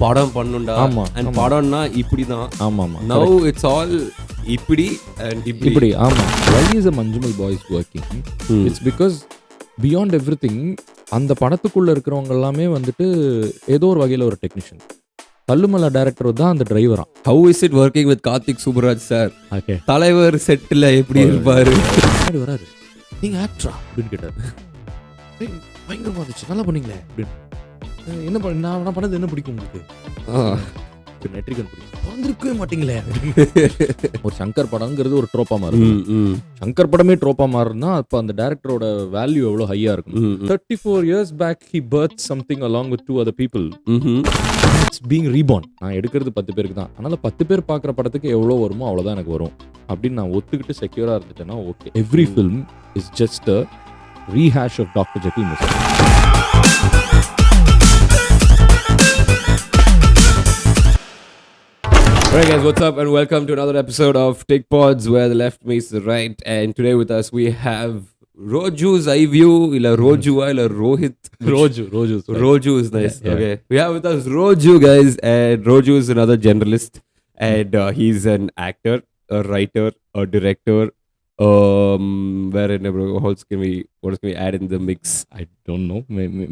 படம் பண்ணுண்டா and படம்னா இப்படிதான். ஆமாமா. Now it's all இப்படி and இப்படி. ஆமா. Why is a Manjummel Boys working? It's because beyond everything அந்த படத்துக்குள்ள இருக்கிறவங்க எல்லாமே வந்துட்டு ஏதோ ஒரு வகையில ஒரு டெக்னீஷியன். கல்லுமலை டைரக்டர் தான் அந்த டிரைவரா. How is it working with Karthik Subbaraj sir? Okay. தலைவர் செட்ல எப்படி இருப்பாரு? வராரு. நீங்க ஆக்டரா அப்படின்னு கேட்டாரு. பயங்கரமா இருந்துச்சு, நல்லா பண்ணீங்களே அப்படின்னு. என்ன பண்ண நான் பண்ணது என்ன பிடிக்கும் உங்களுக்கு? நெட்ரிகன் பிடிக்கும். பிறந்திருக்கவே மாட்டீங்களே. ஒரு சங்கர் படம்ங்கிறது ஒரு ட்ரோப்பா மாறும். சங்கர் படமே ட்ரோப்பா மாறுனா அப்ப அந்த டைரக்டரோட வேல்யூ எவ்வளவு ஹையா இருக்கும். 34 years back he birthed something along with 2 other people. It's being reborn. நான் எடுக்கிறது 10 பேருக்கு தான். அதனால 10 பேர் பார்க்குற படத்துக்கு எவ்வளோ வருமோ அவ்வளோதான் எனக்கு வரும் அப்படின்னு நான் ஒத்துக்கிட்டு செக்யூரா இருந்துட்டேன்னா okay. Every film is just a rehash of doctor Jekyll mister. Alright guys, what's up and welcome to another episode of TIGPODS where the left meets the right, and today with us we have ROJU's eye view, illa ROJU illa Rohit. ROJU is nice. Yeah. Okay. We have with us ROJU guys, and ROJU is another generalist, and he's an actor, a writer, a director. What else can we add in the mix? I don't know.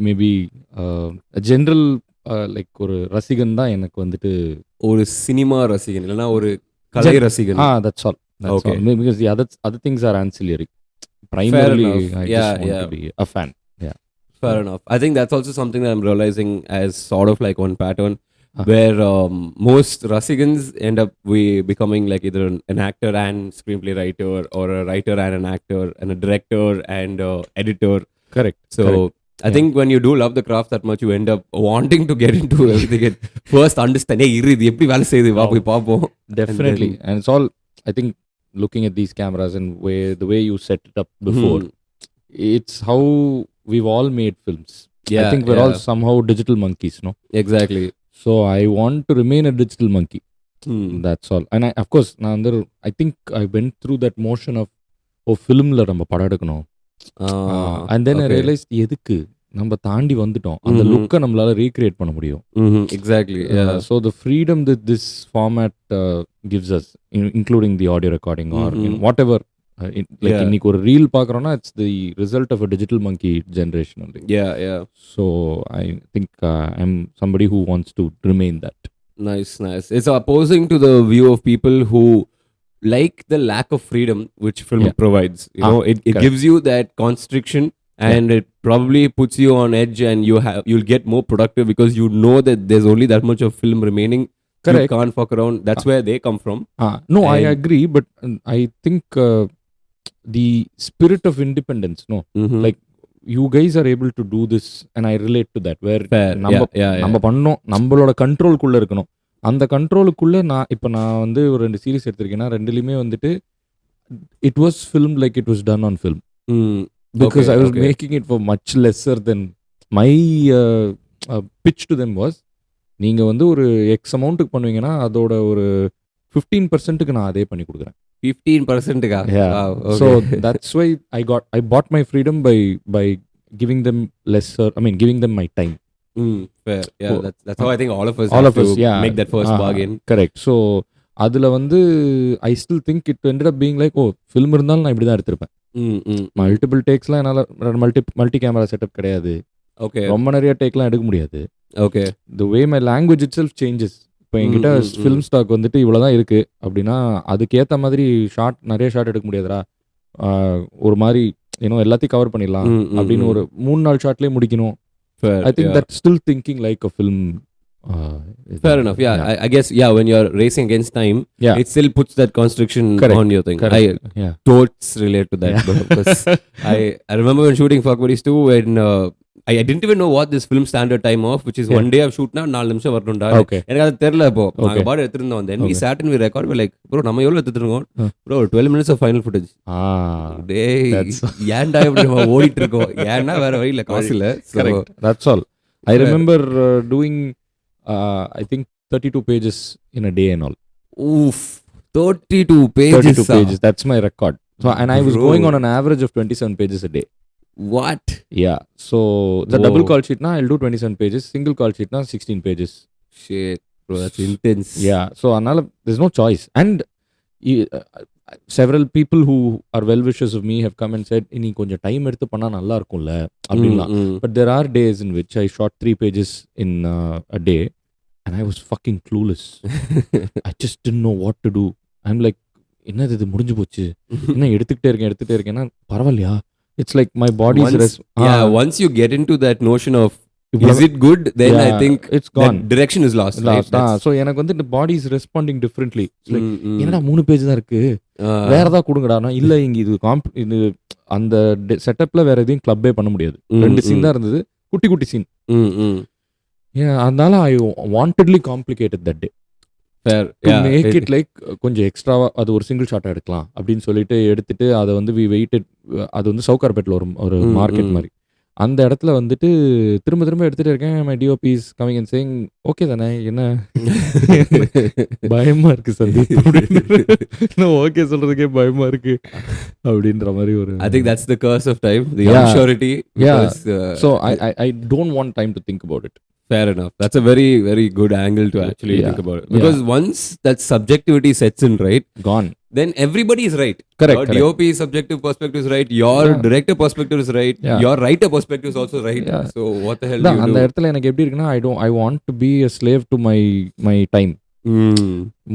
Maybe a general like ஒரு ரசிகன் தான் எனக்கு வந்துட்டு. ஒரு cinema ரசிகன் இல்லனா ஒரு கலை ரசிகன். That's all. Okay. Because the other things are ancillary. Primarily I just want to be a fan. Yeah. Fair enough. I think that's also something that I'm realizing as sort of like one pattern where most rasigans end up becoming like either an actor and screenplay writer, or a writer and an actor, and a director and editor. Correct. So I think when you do love the craft that much, you end up wanting to get into everything and first understand, hey, இது எப்படி வேலை செய்யுது, வா போய் பாப்போம். Definitely. And it's all, I think, looking at these cameras and the way you set it up before, it's how we've all made films. Yeah, I think we're all somehow digital monkeys, no? Exactly. So I want to remain a digital monkey. That's all. And of course, I think I went through that motion of filmல நம்ம படம் எடுக்கணும். And then I realized எதுக்கு நம்ம தாண்டி வந்துட்டோம், அந்த லுக்கை நம்மளால recreate பண்ண முடியும். Exactly. So the freedom that this format gives us, including the audio recording or whatever, like இன்னைக்கு ஒரு reel பார்க்குறோன்னா it's the result of a digital monkey generation only. Yeah. So I think I'm somebody who wants to remain that. Nice. It's opposing to the view of people who like the lack of freedom which film provides. You know, it gives you that constriction, and it probably puts you on edge, and you'll get more productive because you know that there's only that much of film remaining. Correct. You can't fuck around. That's where they come from. No, I agree, but I think the spirit of independence, like you guys are able to do this, and I relate to that, where நம்ம பண்ணோம், நம்மளோட கண்ட்ரோல்குள்ள இருக்கணும். அந்த கண்ட்ரோலுக்குள்ள நான் வந்து ஒரு 2 series எடுத்திருக்கேன்னா ரெண்டுலையுமே வந்துட்டு it was filmed like it was done on film. Because I was making it for much lesser than my pitch to them was, நீங்க வந்து ஒரு X amountக்கு பண்ணுவீங்கன்னா அதோட ஒரு 15%க்கு நான் அதே பண்ணி கொடுக்குறேன். 15%க்கா? Wow. Okay. So that's why I bought my freedom by giving them lesser, I mean giving them my time. Fair. Yeah, that's how I think all of us make that first bargain. Correct. So அதுல வந்து I still think it ended up being like, film இருந்தாலும் நான் இப்படி தான் எடுத்திருப்பேன். Multiple டேக்ஸ்லாம் என்னால் multi camera setup கிடையாது. Okay. ரொம்ப நிறைய டேக்லாம் எடுக்க முடியாது. Okay. the way my language itself changes. இப்போ என்கிட்ட ஃபிலிம் ஸ்டாக் வந்துட்டு இவ்வளோதான் இருக்கு அப்படின்னா அதுக்கேற்ற மாதிரி நிறைய ஷாட் எடுக்க முடியாதுடா, ஒரு மாதிரி எல்லாத்தையும் கவர் பண்ணிடலாம் அப்படின்னு ஒரு 3-4 ஷாட்லேயே முடிக்கணும். I think that's still thinking like a film. Fair enough. Yeah, I guess when you're racing against time, it still puts that constriction on your thing. Correct. I totes relate to that because I remember when shooting Fuck Buddies 2 when I didn't even know what this film standard time off, which is 1 day of shoot na 4 நிமிஷம் வரணும்டா. எனக்கு அது தெரியல. அப்போ நாங்க பாட எடுத்துருந்தோம். then we sat and we recorded, like bro நம்ம எவ்வளவு எடுத்துருக்கோம் bro, 12 minutes of final footage. டேய் ஏன்டா இப்படி நம்ம ஓடிட்டு இருக்கோம், ஏன்னா வேற வழியில காசு இல்ல. Correct. That's all. I remember doing I think 32 pages in a day and all. Oof, 32 pages. That's my record. So and I was going on an average of 27 pages a day. What? Yeah. So the double call sheet na I'll do 27 pages, single call sheet na 16 pages. Shit, bro, that's intense. Yeah, so அதனால there's no choice. And several people who are well wishers of me have come and said இனி கொஞ்சம் time எடுத்து பண்ணா நல்லா இருக்கும்ல அப்படின்லாம். But there are days in which I shot 3 pages in a day and I was fucking clueless. I just didn't know what to do. I'm like, என்னது இது முடிஞ்சு போச்சு, என்ன எடுத்துக்கிட்டே இருக்கேன்னா பரவாயில்லையா, it's like my body's once you get into that notion of is it good, then I think it's gone, that direction is lost. So எனக்கு வந்து the body is responding differently. It's like என்னடா 3 page தான் இருக்கு, வேற ஏதாவது கொடுங்கடா. இல்ல இங்க இது அந்த செட்டப்ல வேற எதையும் கிளப்பே பண்ண முடியாது, 2 சீன் தான் இருந்தது, குட்டி சீன். அதனால I wantedly complicated that day to make it like கொஞ்சம் எக்ஸ்ட்ராவா அது ஒரு சிங்கிள் ஷாட் எடுக்கலாம் அப்படின்னு சொல்லிட்டு எடுத்துட்டு அதை வந்து we waited. அது வந்து சவுகார்பேட்ல ஒரு மார்க்கெட் மாதிரி, அந்த இடத்துல வந்துட்டு திரும்ப எடுத்துட்டு இருக்கேன். My DOP is coming and saying okay தானே, என்ன பயமா இருக்கு சந்தீப் அப்படின்னு, ஓகே சொல்றதுக்கே பயமா இருக்கு அப்படின்ற மாதிரி ஒரு I think that's the curse of time, the unsurety. So I don't want time to think about it. Fair enough. That's a very, very good angle to actually think about it. Because once that subjectivity sets in, right? Gone. Then everybody is right. Correct. Your DOP subjective perspective is right. Your director perspective is right. Your writer perspective is also right. So what the hell do you do? அந்த இடத்துல எனக்கு எப்படி இருக்குன்னா, I want to be a slave to my time.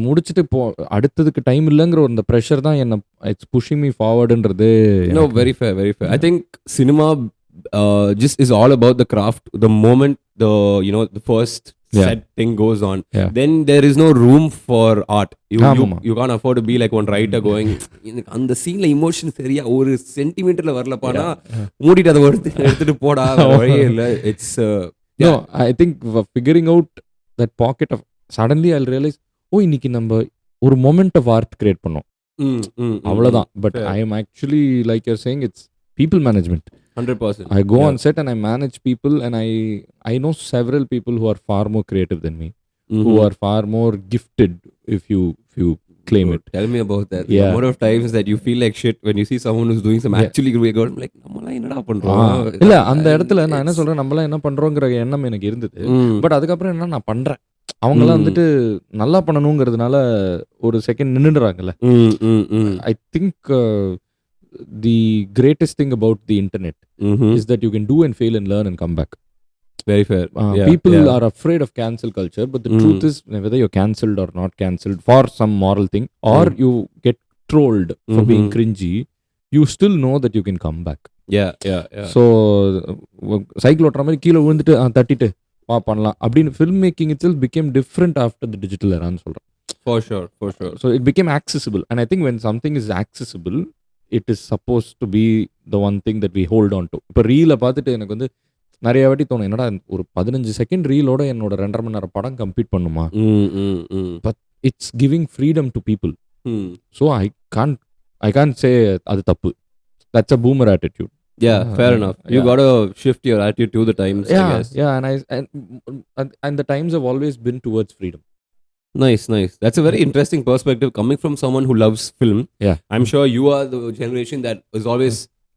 முடிச்சிட்டு அடுத்ததுக்கு time இல்லைங்கிற ஒரு pressure தான் என்ன இட்ஸ் புஷிங் மீ ஃபார்வர்டுன்றது. No, very fair, very fair. I think cinema just is all about the craft. The moment the first set thing goes on, then there is no room for art. You can't afford to be like one writer going on the scene la emotion சரியா ஒரு சென்டிமீட்டர்ல வரல பானா மூடிட்டு அத எடுத்துட்டு போடா வழியே இல்ல. It's no, I think figuring out that pocket of suddenly I'll realize இன்னைக்கு நம்ம ஒரு moment of art create பண்ணோம் அவ்வளவுதான். But I am actually like you're saying, it's people management. 100%. I go on set and I manage people, and I know several people who are far more creative than me, who are far more gifted if you claim it. Tell me about that. The number of times that you feel like shit when you see someone who's doing some actually great work, like நம்மலாம் என்னடா பண்றோம். இல்ல அந்த இடத்துல நான் என்ன சொல்றேன், நம்மலாம் என்ன பண்றோம்ங்கற எண்ணம் எனக்கு இருந்தது. பட் அதுக்கு அப்புறம் என்ன நான் பண்றேன், அவங்கலாம் வந்துட்டு நல்லா பண்ணணும்ங்கிறதுனால ஒரு second நின்னுடுறாங்கல்ல. I think the greatest thing about the internet is that you can do and fail and learn and come back. Very fair. People are afraid of cancel culture, but the truth is, whether you're cancelled or not cancelled for some moral thing, or you get trolled for being cringy, you still know that you can come back. Yeah. So cycle ஓட்டுற மாதிரி கீழே விழுந்துட்டு தட்டிட்டு பண்ணலாம் அப்படின்னு film making itself became different after the digital era ன்னு சொல்றேன். For sure. So it became accessible, and I think when something is accessible, it is supposed to be the one thing that we hold on to. இப்போ ரீலை பார்த்துட்டு எனக்கு வந்து நிறைய வாட்டி தோணும், என்னடா ஒரு 15 செகண்ட் ரீலோட என்னோட 2.5 மணி நேரம் படம் கம்ப்ளீட் பண்ணுமா. But it's giving freedom to people. So I can't சே அது தப்பு. That's a boomer attitude. Yeah, fair enough. You got to shift your attitude to the times, I guess. And the times have always been towards freedom. Nice. That's a very interesting perspective coming from someone who loves film. Yeah. I'm sure you are the generation that is always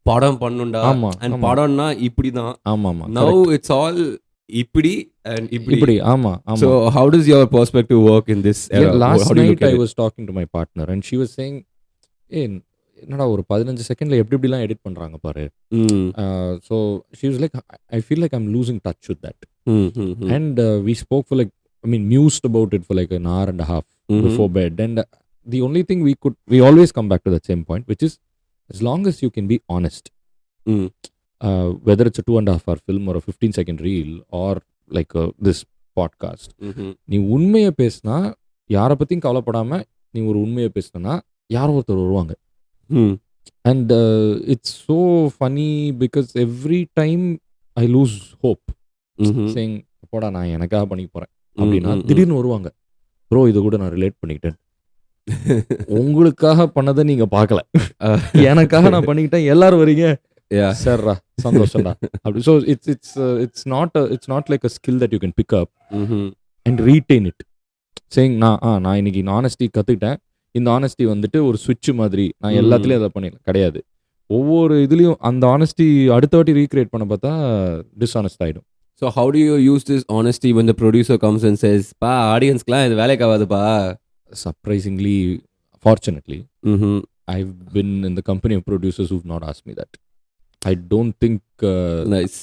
padam pannunda and padamna ipdi dhaan. Ama. Now it's all ipdi and ipdi. Ama. So how does your perspective work in this era? Last night I was talking to my partner and she was saying, என்னடா ஒரு 15 செகண்ட்ல எப்படிலாம் edit பண்றாங்க பாரு. So she was like, I feel like I'm losing touch with that. And we spoke for like, mused about it for like an hour and a half before bed. And the only thing we always come back to that same point, which is, as long as you can be honest, whether it's a 2.5 hour film or a 15-second reel or like this podcast, நீ உண்மையை பேசினா, யாரை பற்றியும் கவலைப்படாம நீ ஒரு உண்மையை பேசினா யாரோ ஒருத்தர் வருவாங்க. And it's so funny because every time I lose hope, saying போடா நான் எனக்காக பண்ணிக்க போறேன் அப்படின்னா திடீர்னு வருவாங்க, ப்ரோ இது கூட நான் ரிலேட் பண்ணிக்கிட்டேன், உங்களுக்காக பண்ணதை நீங்க பார்க்கல, எனக்காக நான் பண்ணிக்கிட்டேன், எல்லாரும் வரீங்க, சரிடா சந்தோஷம்டா அப்படி. So it's not like a skill that you can pick up and retain it, saying நான் இன்னைக்கு ஆனஸ்டி கற்றுக்கிட்டேன், இந்த ஆனஸ்டி வந்துட்டு ஒரு ஸ்விட்ச் மாதிரி, நான் எல்லாத்துலேயும் அதை பண்ணிடலாம் கிடையாது. ஒவ்வொரு இதுலேயும் அந்த ஆனஸ்டி அடுத்த வாட்டி ரீக்ரியேட் பண்ண பார்த்தா டிஸ்ஆனஸ்ட் ஆகிடும். So how do you use this honesty when the producer comes and says, "Pa, audience kla idu velai kavadu pa." Surprisingly, fortunately, Mhm. I've been in the company of producers who've not asked me that. I don't think, Nice.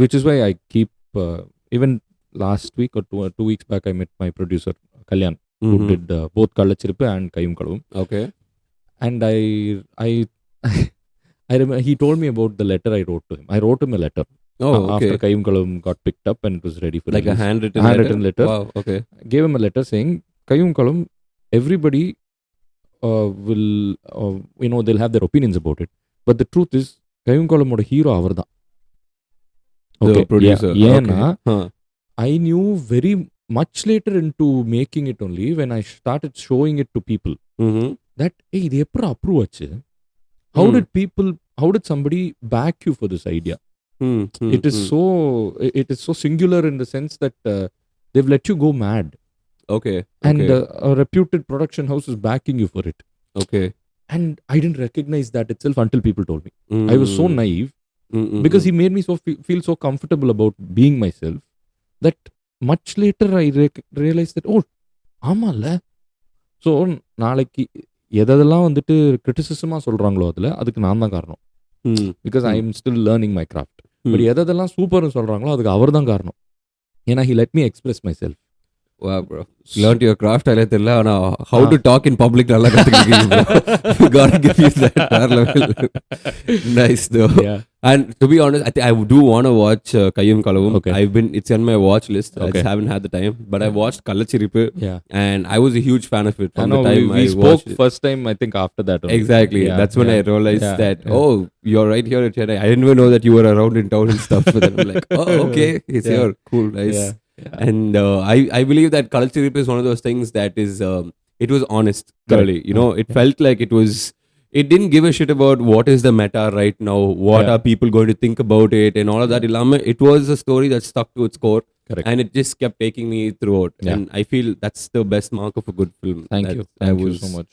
which is why I keep, even last week or 2 weeks back, I met my producer, Kalyan, who Mhm. did both Kallachirippu and Kaiyum Kalavum. Okay. And I remember he told me about the letter I wrote to him. I wrote him a letter Oh, okay. after Kaiyum Kalavum got picked up and it was ready for Like a release. handwritten letter. Wow, okay. I gave him a letter saying, Kaiyum Kalavum, everybody will, they'll have their opinions about it. But the truth is, Kaiyum Kalavumoda hero avardan. The producer. Yeah, Okay. Huh. I knew very much later into making it only when I started showing it to people Mhm. that, hey, இது எப்பறம் approve ஆச்சு? How did somebody back you for this idea? It is so singular in the sense that they've let you go mad. Okay. And a reputed production house is backing you for it. Okay. And I didn't recognize that itself until people told me. I was so naive because he made me feel so comfortable about being myself that much later I realized that, oh, ஆமால்ல. So நாளைக்கு எதெல்லாம் வந்துட்டு கிரிட்டிசிசமாக சொல்கிறாங்களோ அதில் அதுக்கு நான் தான் காரணம். Because I am still learning my craft. But எதெல்லாம் சூப்பர்னு சொல்கிறாங்களோ அதுக்கு அவர் தான் காரணம். ஏன்னா he let me express my self. Wow, bro. Learned your craft. I tell you how to talk in public. Nalla kathukirukeenga, bro. You gotta give you that level. Nice though. Yeah. And to be honest, I think I do want to watch Kaiyum Kalavum. Okay. It's on my watch list. Okay. I just haven't had the time. But I watched Kallachirippu. Yeah. And I was a huge fan of it from the time we I spoke watched it. first time, I think, after that only. Exactly. Yeah. That's when I realized that, oh, you're right here at Chennai. I didn't even know that you were around in town and stuff. But then I'm like, oh, okay. He's here. Cool. Nice. Yeah. Yeah. And I believe that Kallachirippu is one of those things that is, it was honest, clearly. You know, it felt like it didn't give a shit about what is the meta right now, what are people going to think about it, and all of that. It was a story that stuck to its core. Correct. And it just kept taking me throughout. Yeah. And I feel that's the best mark of a good film. Thank you so much.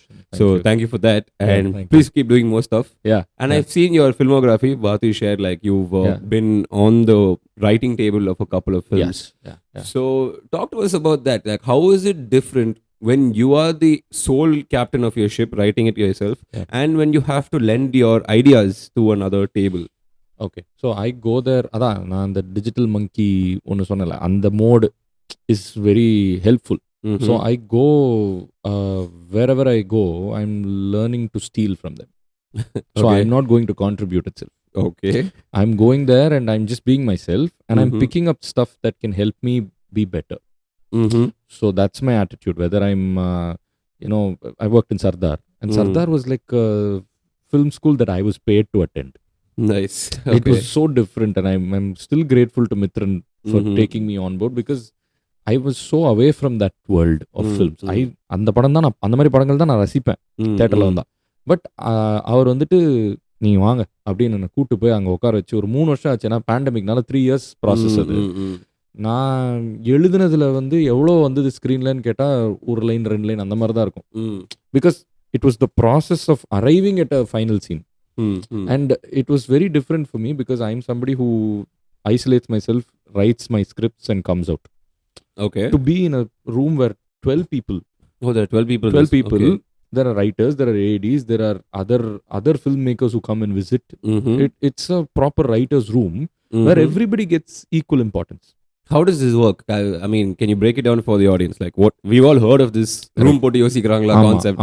Thank you for that. Yeah, and please keep doing more stuff. Yeah. And I've seen your filmography. Bharti shared, like, you've been on the writing table of a couple of films. Yes. Yeah. So talk to us about that. Like, how is it different when you are the sole captain of your ship, writing it yourself, and when you have to lend your ideas to another table? Okay. So I go there. அதான் நான் அந்த digital மங்கி ஒன்று சொன்னல, அந்த mode is very helpful. So I go wherever I go, I'm learning to steal from them. So I'm not going to contribute itself. Okay. I'm going there and I'm just being myself and I'm picking up stuff that can help me be better. So that's my attitude. Whether I'm, I worked in Sardar and Sardar was like a film school that I was paid to attend. Nice. It was so different and I'm still grateful to Mithran for taking me on board because I was so away from that world of films. அந்த படம் தான் அந்த மாதிரி படங்கள் தான் நான் ரசிப்பேன் தியேட்டர்ல வந்தா. பட் அவர் வந்துட்டு நீ வாங்க அப்படின்னு என்னை கூப்பிட்டு போய் அங்கே உட்கார வச்சு ஒரு 3 வருஷம் ஆச்சு. ஏன்னா பேண்டமிக்னால 3 years ப்ராசஸ் அது. நான் எழுதுனதுல வந்து எவ்வளோ வந்தது ஸ்க்ரீன்லன்னு கேட்டால் ஒரு லைன் 2 லைன் அந்த மாதிரி தான் இருக்கும். Because it was the process of arriving at a final scene. And it was very different for me because I'm somebody who isolates myself, writes my scripts and comes out. Okay. To be in a room where 12 people. Oh, there are 12 people. 12 people. Okay. There are writers, there are ADs, there are other filmmakers who come and visit. It's a proper writer's room where everybody gets equal importance. How does this work? I mean, can you break it down for the audience? Like, what we've all heard of this room pottu yosikrangala concept,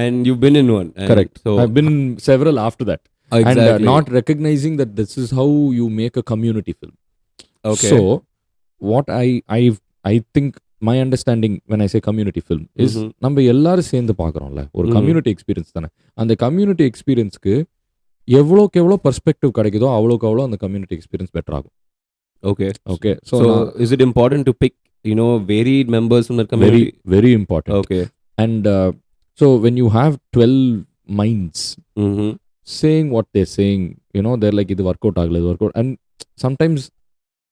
and you've been in one. Correct. So I've been in several after that. Exactly. And not recognizing that this is how you make a community film. Okay. So what I think my understanding when I say community film is நம்ம எல்லாரும் சேர்ந்து பார்க்குறோம்ல, ஒரு community experience தானே. அந்த community எக்ஸ்பீரியன்ஸ்க்கு எவ்வளோக்கு எவ்வளோ perspective கிடைக்குதோ அவ்வளோக்கு அவ்வளோ அந்த கம்யூனிட்டி எக்ஸ்பீரியன்ஸ் பெட்டர் ஆகும். Okay. So is it important to pick, varied members from that community? Very, very important. Okay. And so when you have 12 minds saying what they're saying, they're like, இது work out ஆகல, இது work out. And sometimes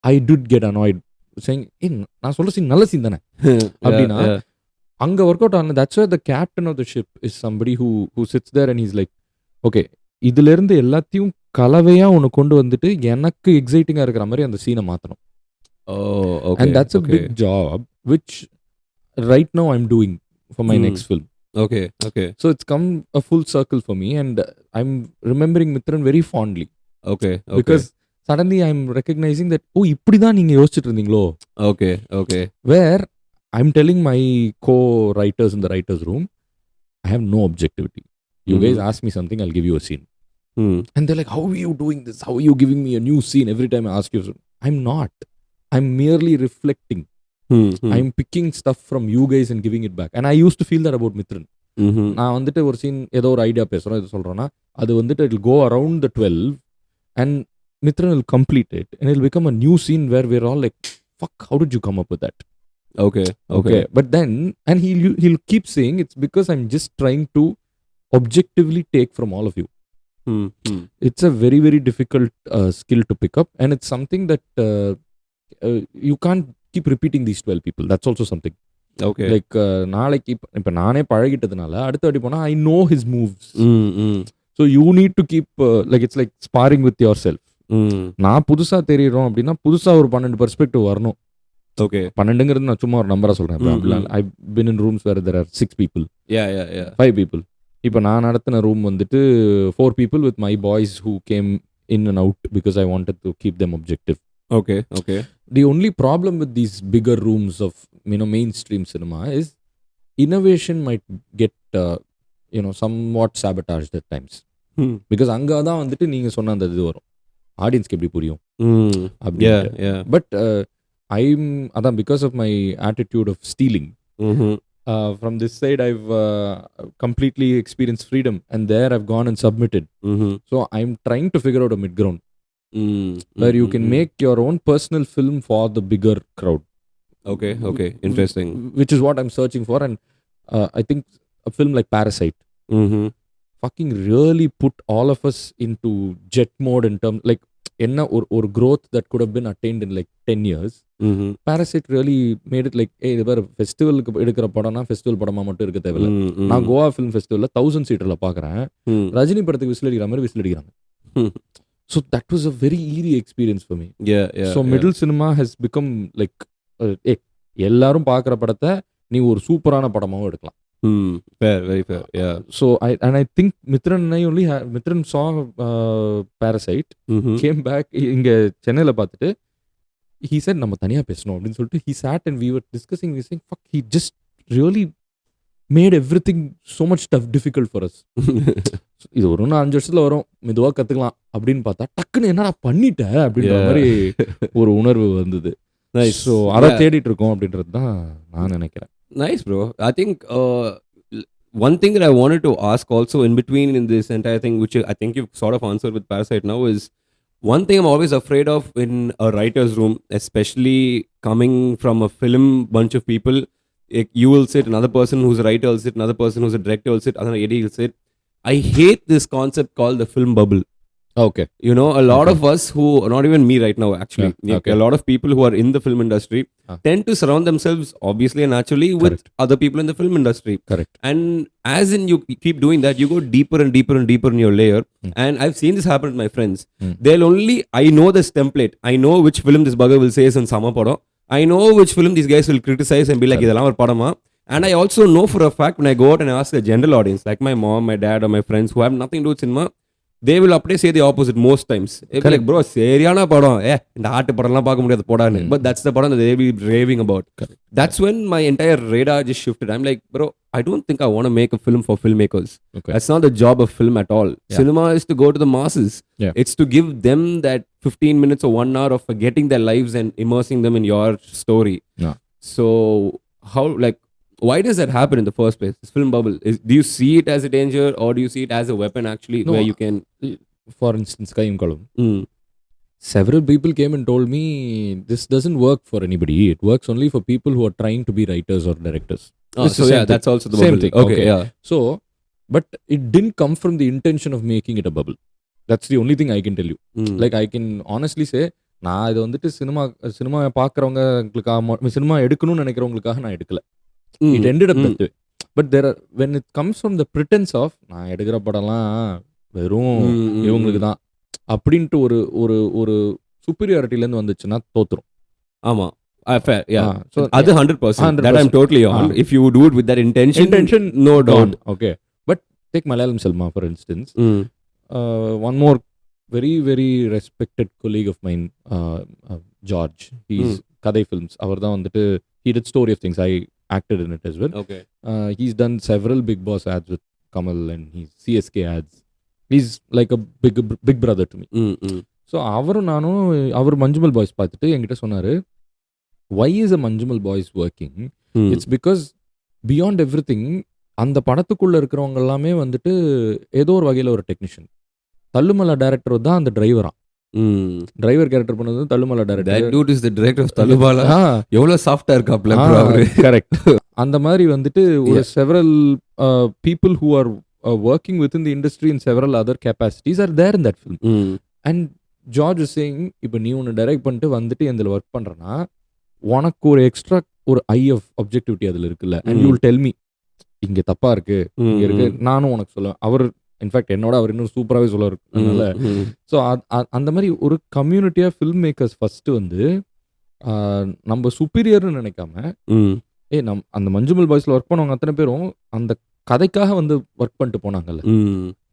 I did get annoyed saying, நான் சொல்ற scene நல்ல scene தானே அப்படின்னா அங்க work out ஆகல. That's why the captain of the ship is somebody who sits there and he's like, okay, இதுல இருந்து எல்லாத்தையும் கலவையா ஒன்று கொண்டு வந்துட்டு எனக்கு எக்ஸைட்டிங்கா இருக்கிற மாதிரி அந்த சீனை மாற்றணும். Oh, okay. And that's a okay. big job, which right now I'm doing for my next film. Okay, okay, So it's come a full circle for me, and I'm remembering Mithran very fondly okay, okay, because suddenly I'm recognizing that, oh, இப்படிதான் நீங்க யோசிச்சுட்டு இருந்தீங்களோ. okay, okay. Where I'm telling my co-writers in the writers room, I have no objectivity. You guys ask me something, I'll give you a scene. And they're like, how are you doing this? How are you giving me a new scene every time I ask you? I'm not. I'm merely reflecting. I'm picking stuff from you guys and giving it back. And I used to feel that about Mithran. நான் வந்துட்டு ஒரு scene ஏதோ ஒரு idea பேசுகிறோம், இது சொல்கிறோன்னா அது வந்துட்டு it will go around the 12 and Mithran will complete it and it will become a new scene where we're all like, fuck, how did you come up with that? Okay. But then, and he'll keep saying it's because I'm just trying to objectively take from all of you. It's a very, very difficult skill to pick up, and it's something that you can't keep repeating these 12 people. That's also something. Okay. Like நாளைக்கு இப்போ நானே பழகிட்டதுனால அடுத்த வாட்டி போனால் I know his moves. So you need to keep like it's like sparring with yourself. நான் புதுசாக தெரியிறோம் அப்படின்னா புதுசாக ஒரு 12 பெர்ஸ்பெக்டிவ் வரணும். Okay. 12ங்கிறது நான் சும்மா ஒரு நம்பராக சொல்கிறேன். I've been in rooms where there are 6 people. Yeah. 5 people. இப்போ நான் நடத்தின ரூம் வந்துட்டு 4 people with my boys who came in and out because I wanted to keep them objective. Okay. The only problem with these bigger rooms of mainstream cinema is innovation might get somewhat sabotaged at times. Because அங்கே தான் வந்துட்டு நீங்கள் சொன்ன அந்த இது வரும், ஆடியன்ஸ்க்கு எப்படி புரியும் அப்படின்ட்டு. பட் அதான் because of my attitude of stealing. From this side, I've completely experienced freedom, and there I've gone and submitted. So I'm trying to figure out a mid ground where you can make your own personal film for the bigger crowd. Okay. Interesting. Which is what I'm searching for, and I think a film like Parasite fucking really put all of us into jet mode in terms like என்ன ஒரு growth that could have been attained in like 10 years. Parasite really made it like, hey, இது வேறு ஃபெஸ்டிவலுக்கு எடுக்கிற படம்னா festival படமாக மட்டும் இருக்க தேவையில்ல. நான் கோவா ஃபிலிம் ஃபெஸ்டிவலில் 1000 சீட்டரில் பார்க்குறேன், ரஜினி படத்துக்கு விசில் அடிக்கிற மாதிரி விசில் அடிக்கிறாங்க. So that was a very eerie experience for me. So middle cinema has become like, எல்லாரும் பார்க்குற படத்தை நீ ஒரு சூப்பரான படமாகவும் எடுக்கலாம். Fair, very fair. Yeah. So I think Mithran saw Parasite, came back இங்க சென்னையில பார்த்துட்டு he said நம்ம தனியா பேசணும் அப்படின்னு சொல்லிட்டு he sat and we were discussing, we saying fuck, he just really made everything so much tough difficult for us. இது ஒரு 5 வருஷத்துல வரும், மெதுவா கத்துக்கலாம் அப்படின்னு பார்த்தா டக்குன்னு என்னடா பண்ணிட்ட அப்படின்ற மாதிரி ஒரு உணர்வு வந்தது. ஸோ அதை தேடிட்டு இருக்கோம் அப்படின்றது தான் நான் நினைக்கிறேன். Nice, bro. I think one thing that I wanted to ask also in between in this entire thing, which I think you've sort of answered with Parasite now, is one thing I'm always afraid of in a writer's room, especially coming from a film bunch of people. You will sit, another person who's a writer will sit, another person who's a director will sit, another AD will sit. I hate this concept called the film bubble. Okay. You know, a lot of us who, not even me right now actually, a lot of people who are in the film industry tend to surround themselves obviously and naturally with other people in the film industry. Correct. And as in you keep doing that, you go deeper and deeper and deeper in your layer. And I've seen this happen with my friends. They'll only, I know this template. I know which film this bugger will say is in Sama Padam. I know which film these guys will criticize and be like, idella or padama. And I also know for a fact when I go out and ask the general audience, like my mom, my dad, or my friends who have nothing to do with cinema, they will அப்படியே say the opposite most times. Like, bro, சரியான படம், இந்த ஆட்டு படம்லாம் பார்க்க முடியாது போடான்னு. But that's the படம் that they will be raving about. That's when my entire radar just shifted. I'm like, bro, I don't think I want to make a film for filmmakers. That's not the job of film at all. Cinema is to go to the masses. It's to give them that 15 minutes or 1 hour of forgetting their lives and immersing them in your story. So how, like, why does that happen in the first place? This film bubble. Do you see it as a danger or do you see it as a weapon actually? No, where you can... For instance, Kaiyum. Several people came and told me this doesn't work for anybody. It works only for people who are trying to be writers or directors. Oh, so yeah, that's also the bubble. Same thing. Okay, yeah. So, but it didn't come from the intention of making it a bubble. That's the only thing I can tell you. Like, I can honestly say, நான் இது வந்துட்டு cinema பார்க்குறவங்களுக்காக, cinema எடுக்கணும்னு நினைக்கிறவங்களுக்காக நான் எடுக்கல. It ended up that way. But there are, when it comes from the pretense of நான் எடுக்கிற படம்லாம் வெறும் இவங்களுக்கு தான் அப்படின்ட்டு ஒரு ஒரு ஒரு சுப்பீரியாரிட்டிலேருந்து வந்துச்சுன்னா தோத்துரும். ஆமா. Fair, yeah. So அது 100%. That I'm 100%. totally on. If you do it with that intention, no doubt. Okay. But take Malayalam cinema, for instance. Mm. One more very, very respected colleague of mine, George. He's Kadai Films. Avarda வந்துட்டு he did Story of Things. I acted in it as well. Okay. He's done several Big Boss ads with Kamal and he's CSK ads. He's like a big brother to me. So அவரும் நானும் அவர் Manjummel Boys பார்த்துட்டு என்கிட்ட சொன்னாரு, why is a Manjummel Boys working? It's because beyond everything அந்த படத்துக்குள்ள இருக்கிறவங்க எல்லாமே வந்துட்டு ஏதோ ஒரு வகையில் ஒரு டெக்னீஷியன். தள்ளுமலை டைரக்டர் தான் அந்த டிரைவரா. டிரைவர் கேரக்டர் பண்ணது தள்ளுமலை director. That dude is the director of Thalaivar. எவ்வளவு சாஃப்ட்டா இருக்காப்ல ப்ரோ அவரு. கரெக்ட். அந்த மாதிரி வந்துட்டு ஒரு several people who are working within the industry in several other capacities are there in that film. And George is saying, இப்போ நீ ஒன்று டைரக்ட் பண்ணிட்டு வந்துட்டு இதில் ஒர்க் பண்ணுறனா உனக்கு ஒரு எக்ஸ்ட்ரா ஒரு ஐ ஆஃப் அப்ஜெக்டிவிட்டி அதில் இருக்குல்ல. And you will tell me இங்கே தப்பா இருக்கு இங்கே இருக்கு, நானும் உனக்கு சொல்லுவேன். அவர் இன்ஃபேக்ட் என்னோட அவர் இன்னும் சூப்பராகவே சொல்லுவார். அதனால ஸோ அந்த மாதிரி ஒரு கம்யூனிட்டியாக ஃபில்ம் மேக்கர்ஸ் ஃபஸ்ட்டு வந்து நம்ம சுப்பீரியர்னு நினைக்காம அந்த மஞ்சுமல் பாய்ஸில் ஒர்க் பண்ணவங்க அத்தனை பேரும் அந்த கதைக்காக வந்து ஒர்க் பண்ணிட்டு போனாங்கல்ல.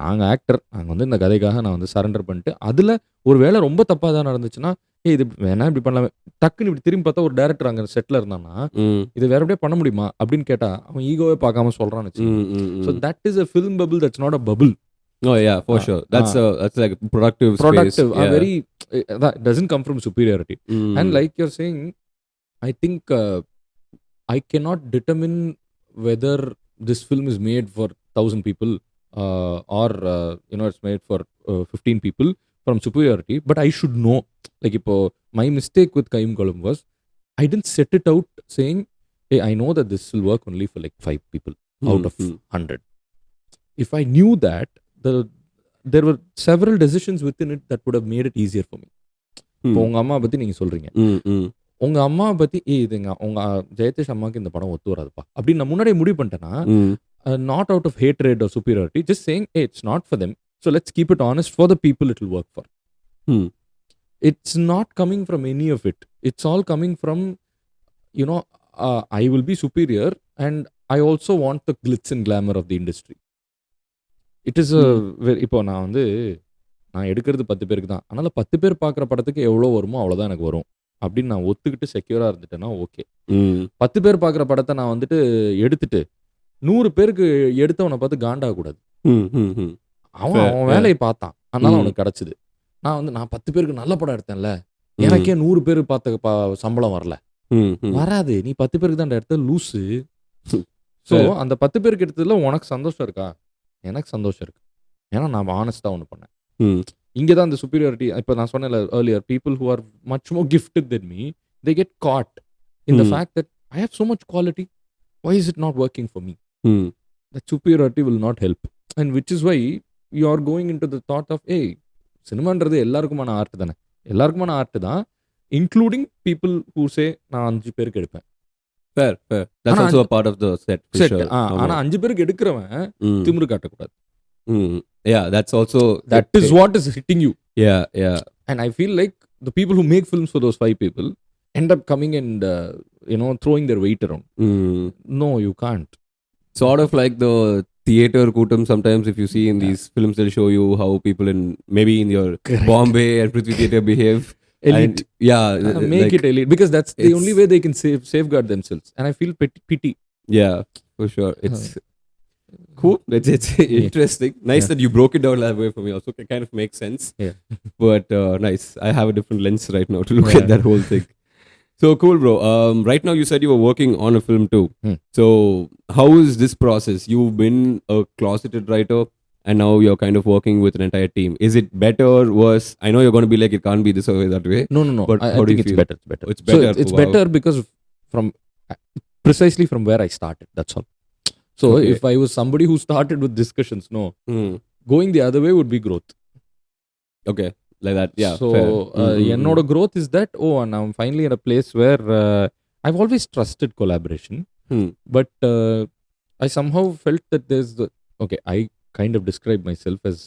நாங்கள் ஆக்டர், நாங்கள் வந்து இந்த கதைக்காக நான் வந்து சரண்டர் பண்ணிட்டு அதில் ஒரு வேளை ரொம்ப தப்பாக தான் நடந்துச்சுன்னா இது வேணா இப்படி பண்ணலாம், டக்குன்னு இப்படி திரும்பி பார்த்தா ஒரு டேரக்டர் அங்கே செட்டில் இருந்தான்னா இது வேற எப்படியே பண்ண முடியுமா அப்படின்னு கேட்டா அவன் ஈகோவே பார்க்காம சொல்றான்னு. So that is a film bubble, that's not a bubble. Oh yeah, for sure. That's like productive space. Yeah. Very that doesn't come from superiority. And like you're saying, I think I cannot determine whether this film is made for 1,000 people or it's made for 15 people from superiority, but I should know. Like my mistake with Kaiyum was I didn't set it out saying, hey, I know that this will work only for like 5 people out of 100. If I knew that, there were several decisions within it that would have made it easier for me. இப்போ உங்க அம்மா பத்தி நீங்க சொல்றீங்க, உங்க அம்மா பத்தி இதுங்க உங்க ஜெயதேஷ் அம்மாக்கு இந்த படம் ஒத்து வராதுப்பா அப்படின்னு நான் முன்னாடியே முடிவு பண்ணிட்டேன்னா, not out of hatred or superiority, just saying, hey, it's not for them, so let's keep it honest for the people it will work for. It's not coming from any of it. It's all coming from, I will be superior and I also want the glitz and glamour of the industry. It is இப்போ நான் எடுக்கிறது 10 பேருக்கு தான், அதனால 10 பேர் பார்க்குற படத்துக்கு எவ்வளோ வருமோ அவ்வளோதான் எனக்கு வரும் அப்படின்னு நான் ஒத்துக்கிட்டு செக்யூரா இருந்துட்டேன்னா ஓகே. 10 பேர் பார்க்குற படத்தை நான் வந்துட்டு எடுத்துட்டு 100 பேருக்கு எடுத்தவனை பார்த்து காண்டாக கூடாது. அவன் வேலையை பார்த்தான், அதனால அவனுக்கு கிடைச்சது. நான் 10 பேருக்கு நல்ல படம் எடுத்தேன்ல, எனக்கே 100 பேர் பார்த்த சம்பளம் வரல. வராது, நீ 10 பேருக்கு தான் எடுத்த லூசு. ஸோ அந்த 10 பேருக்கு எடுத்ததுல உனக்கு சந்தோஷம் இருக்கா? எனக்கு சந்தோஷம் இருக்கு, ஏன்னா நான் ஆனஸ்டா ஒன்று பண்ணேன். இங்கதான் அந்த superiority, இப்போ நான் சொன்னேன்ல earlier, people who are much more gifted than me, they get caught in the fact that I have so much quality, why is it not working for me? That superiority will not help, and which is why you are going into the thought of, hey, சினிமான்றது எல்லாருக்குமான art தானே, எல்லாருக்குமான art தான், including people who say நான் 5 பேருக்கு எடுப்பேன். Fair. That's also a part of the set. Sure. ஆனா 5 பேருக்கு எடுக்கிறவன் திமிரு காட்டக்கூடாது. Yeah, that's also that is what is hitting you. Yeah. And I feel like the people who make films for those 5 people end up coming and throwing their weight around. No, you can't. Sort of like the theater kutam. Sometimes if you see in these films, they'll show you how people in maybe in your Bombay and Prithvi Theatre behave. Elite. And, make like, it elite, because that's the only way they can safeguard themselves. And I feel pity. Yeah, for sure. It's cool. It's interesting. Nice that you broke it down that way for me. Also, it kind of makes sense. Yeah. But nice. I have a different lens right now to look at that whole thing. So cool, bro. Right now you said you were working on a film too. So how is this process? You've been a closeted writer, and now you're kind of working with an entire team. Is it better or worse? I know you're going to be like, it can't be this way, that way. No. But I think it's better. It's better. So it's better because precisely from where I started. That's all. So if I was somebody who started with discussions, going the other way would be growth. Okay, like that. Yeah. So என்னோட growth is that, and I'm finally in a place where I've always trusted collaboration, but I somehow felt that I kind of describe myself as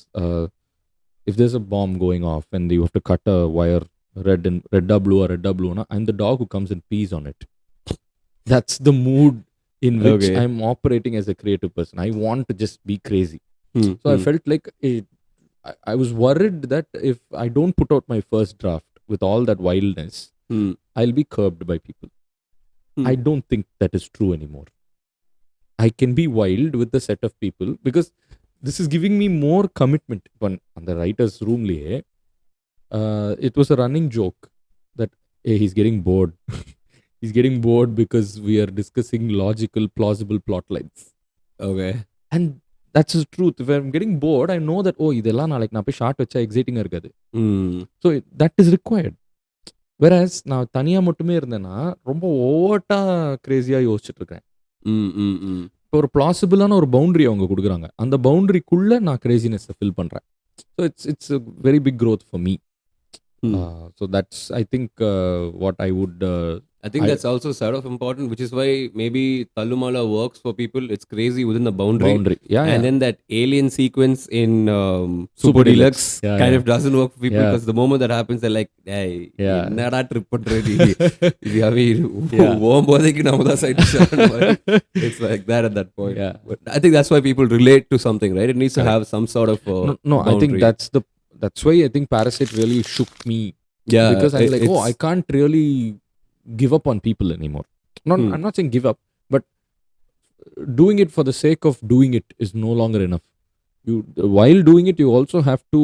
if there's a bomb going off and you have to cut a wire ரெட்டா ப்ளூனா I'm the dog who comes and pees on it. That's the mood in which I'm operating as a creative person. I want to just be crazy. So I felt like I was worried that if I don't put out my first draft with all that wildness, I'll be curbed by people. I don't think that is true anymore. I can be wild with the set of people because this is giving me more commitment. On the writer's room, it was a running joke that he's getting bored. He's getting bored because we are discussing logical, plausible plot lines. Okay. And that's the truth. If I'm getting bored, I know that, இதெல்லாம் நாளைக்கு நான் போய் short வச்சா எக்ஸைட்டிங்காக இருக்காது. So that is required. Whereas நான் தனியாக மட்டுமே இருந்தேன்னா ரொம்ப ஓவர்ட்டாக க்ரேஸியாக யோசிச்சுட்டு இருக்கேன். இப்போ ஒரு பிளாசிபிளான ஒரு பவுண்டரி அவங்க கொடுக்குறாங்க. அந்த பவுண்டரிக்குள்ளே நான் க்ரேசினஸை ஃபில் பண்ணுறேன். So it's a very big growth for me. So that's, I think, what I would... I think that's also sort of important, which is why maybe Thalumala works for people. It's crazy within the boundary. Yeah, and then that alien sequence in Super Deluxe kind of doesn't work for people because the moment that happens, they're like, hey, nada trip pandredi. It's like that at that point. Yeah. But I think that's why people relate to something, right? It needs to have some sort of no, I think that's why I think Parasite really shook me. Yeah. Because I'm like, I can't really give up on people anymore. I'm not saying give up, but doing it for the sake of doing it is no longer enough. While doing it, you also have to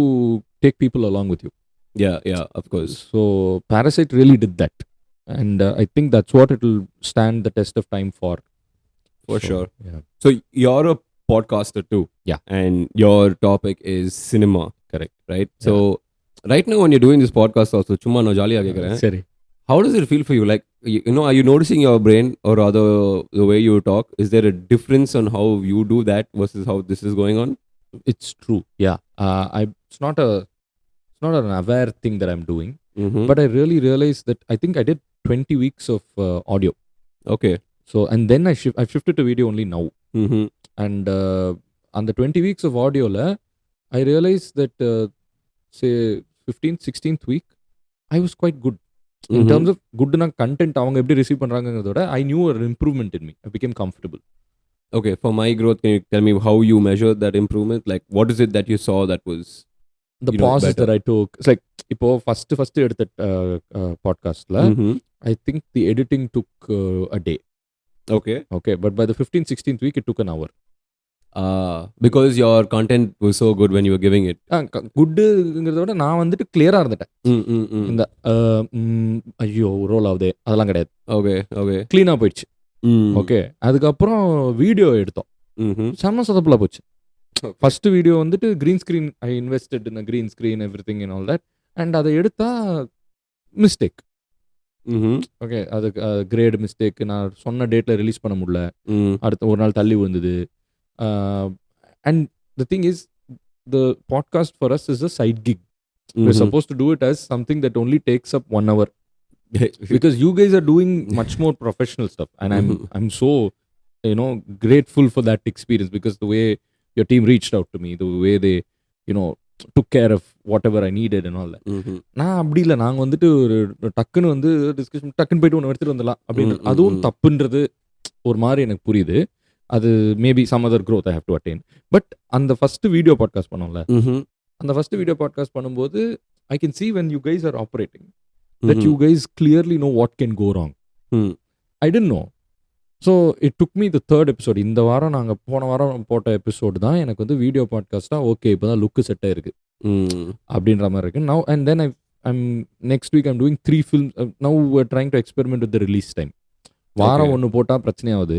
take people along with you. Yeah, of course. So Parasite really did that, and I think that's what it will stand the test of time for. For sure. Yeah. So you're a podcaster too. Yeah. And your topic is cinema. Correct. Right. So right now when you're doing this podcast also, chumma no jolly aage Seri. How does it feel for you? Like, are you noticing your brain or rather the way you talk? Is there a difference on how you do that versus how this is going on? It's true. Yeah. It's not an aware thing that I'm doing, but I really realized that I think I did 20 weeks of audio. Okay. So, and then I've shifted to video only now. And on the 20 weeks of audio, I realized that, say, 15th, 16th week, I was quite good. In terms of good enough content, அவங்க எப்படி receive பண்றாங்கங்கறதோட I knew an improvement in me. I became comfortable. Okay, for my growth, can you tell me how you measured that improvement? Like, what is it that you saw that was the pauses that I took? It's like, இப்போ first எடுத்த podcastல, I think the editing took a day. Okay, but by the 15th, 16th week, it took an hour. Because your content was so good when you were giving it. குட்ங்கிறத விட நான் வந்துட்டு கிளியரா இருந்துட்டேன். இந்த ஐயோ role ஆகுது அதெல்லாம் கிடையாது. ஓகே கிளீனா போயிடுச்சு. ஓகே, அதுக்கப்புறம் வீடியோ எடுத்தோம். செம்ம சொதப்பலா போச்சு. ஃபர்ஸ்ட் வீடியோ வந்துட்டு green screen, I invested in green screen everything and all that. And அதை எடுத்தா மிஸ்டேக். ஓகே, அது கிரேட் மிஸ்டேக். நான் சொன்ன டேட்ல ரிலீஸ் பண்ண முடியல. அடுத்த ஒரு நாள் தள்ளி வந்தது. And the thing is, the podcast for us is a side gig. We're supposed to do it as something that only takes up 1 hour. Because you guys are doing much more professional stuff. And I'm so, grateful for that experience, because the way your team reached out to me, the way they, took care of whatever I needed and all that. நான் அப்படி இல்லை, நாங்கள் வந்துட்டு ஒரு டக்குன்னு வந்து discussion டக்குன்னு போயிட்டு ஒன்று எடுத்துகிட்டு வந்துடலாம் அப்படின்றது, அதுவும் தப்புன்றது ஒரு மாதிரி எனக்கு புரியுது. அது maybe some other growth I have to attain. But அந்த ஃபர்ஸ்ட் வீடியோ பாட்காஸ்ட் பண்ணோம்ல, அந்த ஃபர்ஸ்ட் வீடியோ பாட்காஸ்ட் பண்ணும்போது I can see when you guys are operating that you guys clearly know what can go wrong. I didn't know. So it took me the third episode. இந்த வாரம் நாங்கள் போன வாரம் போட்ட episode தான் எனக்கு வந்து வீடியோ பாட்காஸ்ட்டாக ஓகே இப்போ தான் லுக்கு செட் ஆயிருக்கு அப்படின்ற மாதிரி இருக்கு. Now and then I'm next week I'm doing 3 films. Now we're trying to experiment with the release time. வாரம் ஒன்று போட்டால் பிரச்சனையாகுது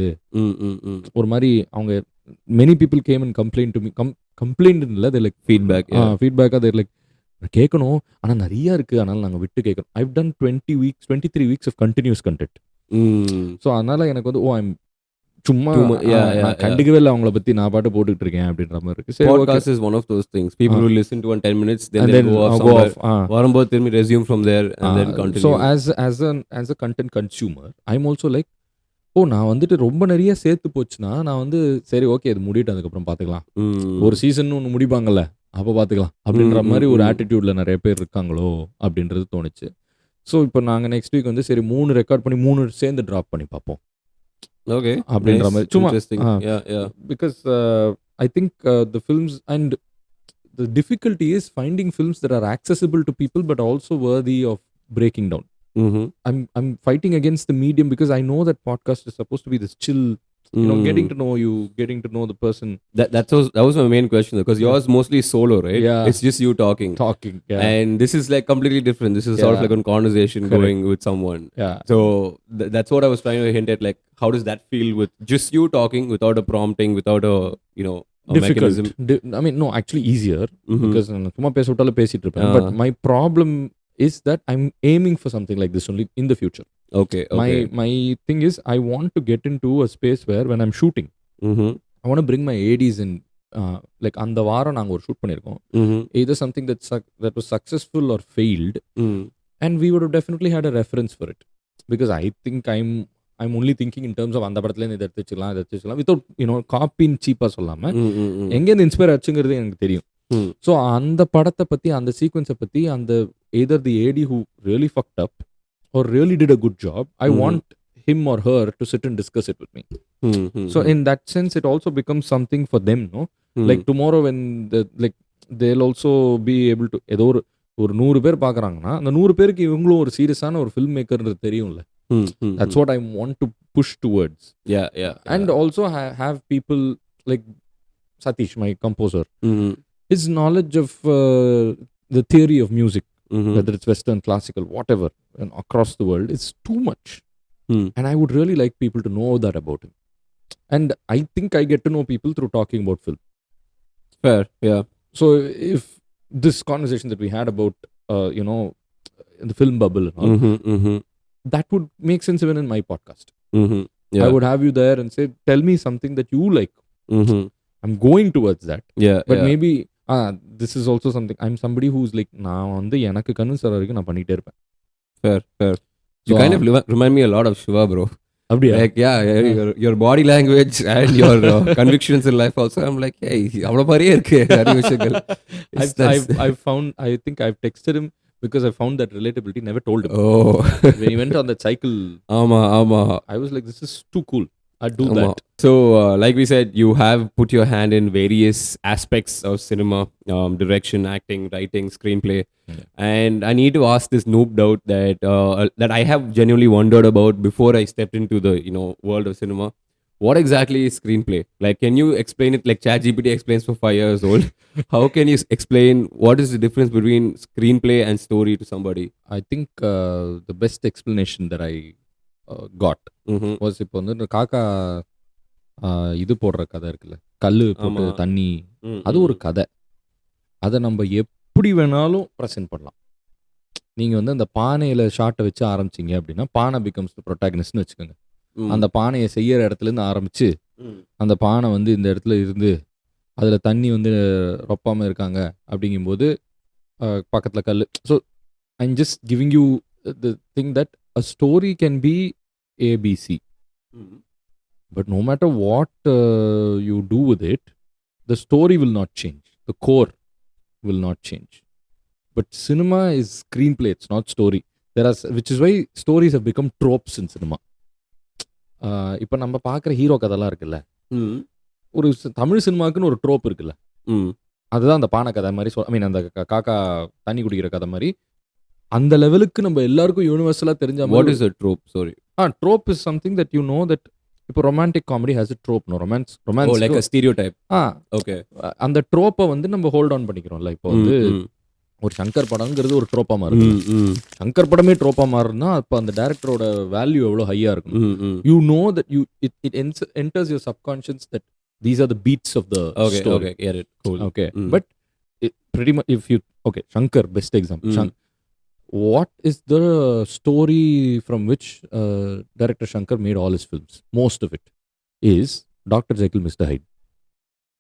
ஒரு மாதிரி. அவங்க many people came and complaint to me. Complaint இல்லை, அது லைக் ஃபீட்பேக். அது லைக் கேட்கணும் ஆனால் நிறையா இருக்குது, அதனால் நாங்கள் விட்டு கேட்கணும். I've done 23 weeks of continuous content. So அதனால் எனக்கு வந்து ஐம் சும்மா கண்டுக்கவே இல்லை அவங்கள பற்றி, நான் பாட்டு போட்டுக்கிட்டு இருக்கேன் அப்படின்ற மாதிரி இருக்கு. Podcast is one of those things. People will listen to 10 minutes, then go off. வரும்போது திரும்பி resume from there and then continue. So as a content consumer, I'm also like, நான் வந்துட்டு ரொம்ப நிறைய சேர்த்து போச்சுன்னா நான் வந்து சரி ஓகே இது முடிட்டு அதுக்கப்புறம் பார்த்துக்கலாம், ஒரு சீசன் ஒன்று முடிப்பாங்கல்ல அப்போ பார்த்துக்கலாம் அப்படின்ற மாதிரி ஒரு ஆட்டிடியூட்ல நிறைய பேர் இருக்காங்களோ அப்படின்றது தோணுச்சு. ஸோ இப்போ நாங்கள் நெக்ஸ்ட் வீக் வந்து சரி 3 ரெக்கார்ட் பண்ணி 3 சேர்ந்து ட்ராப் பண்ணி பார்ப்போம் ஓகே அப்படின்ற மாதிரி சும்மா yeah because I think the films and the difficulty is finding films that are accessible to people but also worthy of breaking down. I'm fighting against the medium because I know that podcast is supposed to be this chill, you know, getting to know you, getting to know the person. That was my main question because yours mostly solo, right? Yeah. It's just you talking. Yeah. And this is like completely different. This is sort of like a conversation going with someone. Yeah. So that's what I was trying to hint at. Like, how does that feel with just you talking without a prompting, without a, you know, difficult. I mean, no, actually easier because சும்மா பேச விட்டாலும் பேசிட்டு இருப்பேன். But my problem is that I'm aiming for something like this only in the future. Okay. My thing is I want to get into a space where when I'm shooting, I want to bring my ADs in. Like அந்த வாரம் நாங்கள் ஒரு shoot பண்ணியிருக்கோம். Either something that was successful or failed, and we would have definitely had a reference for it because I think I'm only thinking in terms of அந்த படத்துல இதை எடுத்து வச்சுக்கலாம் வித்தவுட் யூனோ காப்பின்னு சீப்பாக சொல்லாமல் எங்கேருந்து இன்ஸ்பயர் ஆச்சுங்கிறது எனக்கு தெரியும். ஸோ அந்த படத்தை பற்றி அந்த சீக்வன்ஸை பற்றி அந்த either the AD who really fucked up or really did a good job, I want him or her to sit and discuss it with me. So in that sense it also becomes something for them, no? Like tomorrow when they'll also be able to ஏதோ ஒரு 100 பேர் பார்க்குறாங்கன்னா அந்த 100 பேருக்கு இவங்களும் ஒரு சீரியஸான ஒரு film மேக்கர்ன்றது தெரியும்ல. That's what I want to push towards. Yeah. And also have people like Satish, my composer, his knowledge of the theory of music, whether it's Western, classical, whatever, and across the world, is too much. And I would really like people to know that about him. And I think I get to know people through talking about film. Fair, yeah. So if this conversation that we had about, you know, the film bubble and all, that would make sense even in my podcast. Yeah. I would have you there and say, tell me something that you like. I'm going towards that. Yeah. But maybe this is also something. I'm somebody who's like, நான் வந்து எனக்கு convince ஆகிற வரைக்கும் நான் பண்ணிட்டே இருப்பேன். Fair. You kind of remind me a lot of Shiva, bro. அப்படியா? Like, your body language and your convictions in life also. I'm like, hey, அவ்வளோ மாதிரியே இருக்கு நிறைய விஷயங்கள். I think I've texted him because I found that relatability, never told him. Oh. When he went on that cycle, ஆமா. I was like, this is too cool. I'd do that. So, like we said, you have put your hand in various aspects of cinema, direction, acting, writing, screenplay. And I need to ask this noob doubt that I have genuinely wondered about before I stepped into the, you know, world of cinema. What exactly is screenplay? Like, can you explain it like ChatGPT explains for 5 years old? How can you explain what is the difference between screenplay and story to somebody? I think the best explanation that I got was இப்போ வந்து காக்கா இது போடுற கதை இருக்குல்ல, கல்லு போட்டு தண்ணி, அது ஒரு கதை. அதை நம்ம எப்படி வேணாலும் ப்ரெசென்ட் பண்ணலாம். நீங்கள் வந்து அந்த பானையில் ஷார்ட்டை வச்சு ஆரம்பிச்சிங்க அப்படின்னா பானை பிகம்ஸ் த ப்ரொட்டாகனிஸ்ட்னு வச்சுக்கோங்க. அந்த பானையை செய்யற இடத்துலேருந்து ஆரம்பிச்சு அந்த பானை வந்து இந்த இடத்துல இருந்து அதில் தண்ணி வந்து ரொப்பாமல் இருக்காங்க அப்படிங்கும்போது பக்கத்தில் கல். So I'm just giving you the thing that a story can be ABC, but no matter what you do with it, the story will not change, the core will not change. But cinema is screenplay, it's not story. Which is why stories have become tropes in cinema. இப்போ நம்ம பார்க்குற hero கதைலாம் இருக்குல்ல, ஒரு தமிழ் சினிமாவுக்குன்னு ஒரு drop இருக்குல்ல, அதுதான் அந்த பானை கதை மாதிரி. ஐ மீன் அந்த காக்கா தண்ணி குடிக்கிற கதை மாதிரி. அந்த லெவலுக்கு நம்ம எல்லாருக்கும் யூனிவர்சலா தெரிஞ்ச what is a trope? Sorry, trope is something that you know that இப்போ romantic comedy has a trope, no romance oh like a stereotype. Okay, அந்த ட்ரோப்பை வந்து நம்ம ஹோல்ட் ஆன் பண்ணிக்கிறோம்ல. இப்போ வந்து ஒரு சங்கர் படம்ங்கிறது ஒரு ட்ரோப்பா மாறுது. சங்கர் படமே ட்ரோப்பா மாறுதுன்னா அப்போ அந்த டைரக்டரோட வேல்யூ எவ்வளோ ஹையா இருக்கும். You know that you it enters your subconscious that these are the beats of the story. Okay, get it, cool. Okay, but pretty much if you Shankar, best example. What is the story from which director Shankar made all his films? Most of it is Dr. Jekyll, Mr. Hyde.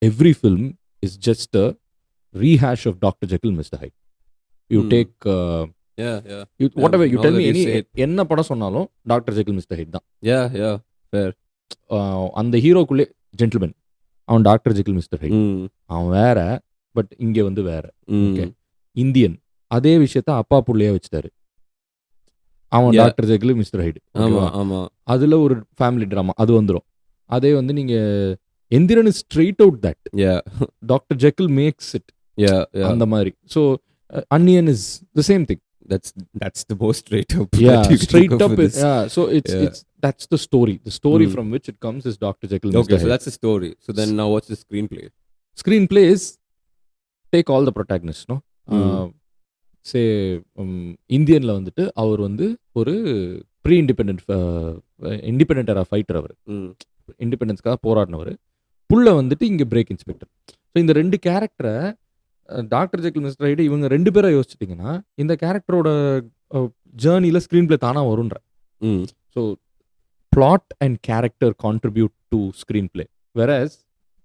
Every film is just a rehash of Dr. Jekyll, Mr. Hyde. You take whatever you tell me, any enna padam sonnalum Dr. Jekyll, Mr. Hyde தான். Yeah, fair. அந்த ஹீரோக்குள்ளே gentleman, அவன் doctor Jekyll mister height, அவன் வேற, but இங்கே வந்து வேற. Okay, Indian அதே விஷயத்த அப்பா புள்ளையா வச்சுட்டாரு. அவன் Yeah. Doctor Jekyll mister Hyde. ஆமா ஆமா அதுல ஒரு ஃபேமிலி ட்ராமா அது வந்துரும். அதே வந்து நீங்க Enthiran is straight out that. yeah doctor Jekyll makes it yeah அந்த மாதிரி. So Anniyan is the same thing. that's the most straight up Yeah, that you can straight think of up. with this. So it's Yeah. it's that's the story. The story Mm. from which it comes is Dr. Jekyll and Okay, Mr. so Hyde. that's the story. So then now what's the screenplay? Screenplay is take all the protagonists, no? Mm. Say இந்தியன்ல வந்துட்டு அவர் வந்து ஒரு pre independent era fighter. அவர் Mm. இண்டிபெண்டன்ஸ்க்காக போராடினவர். புள்ள வந்துட்டு இங்கே break inspector. So இந்த ரெண்டு கேரக்டரை doctor Jekyll mister hide இவங்க ரெண்டு பேரை யோசிச்சிட்டிங்கன்னா இந்த கேரக்டரோட ஜேர்னியில் ஸ்க்ரீன் பிளே தானாக வரும்ன்ற. Mm. So plot and character contribute to screenplay, versus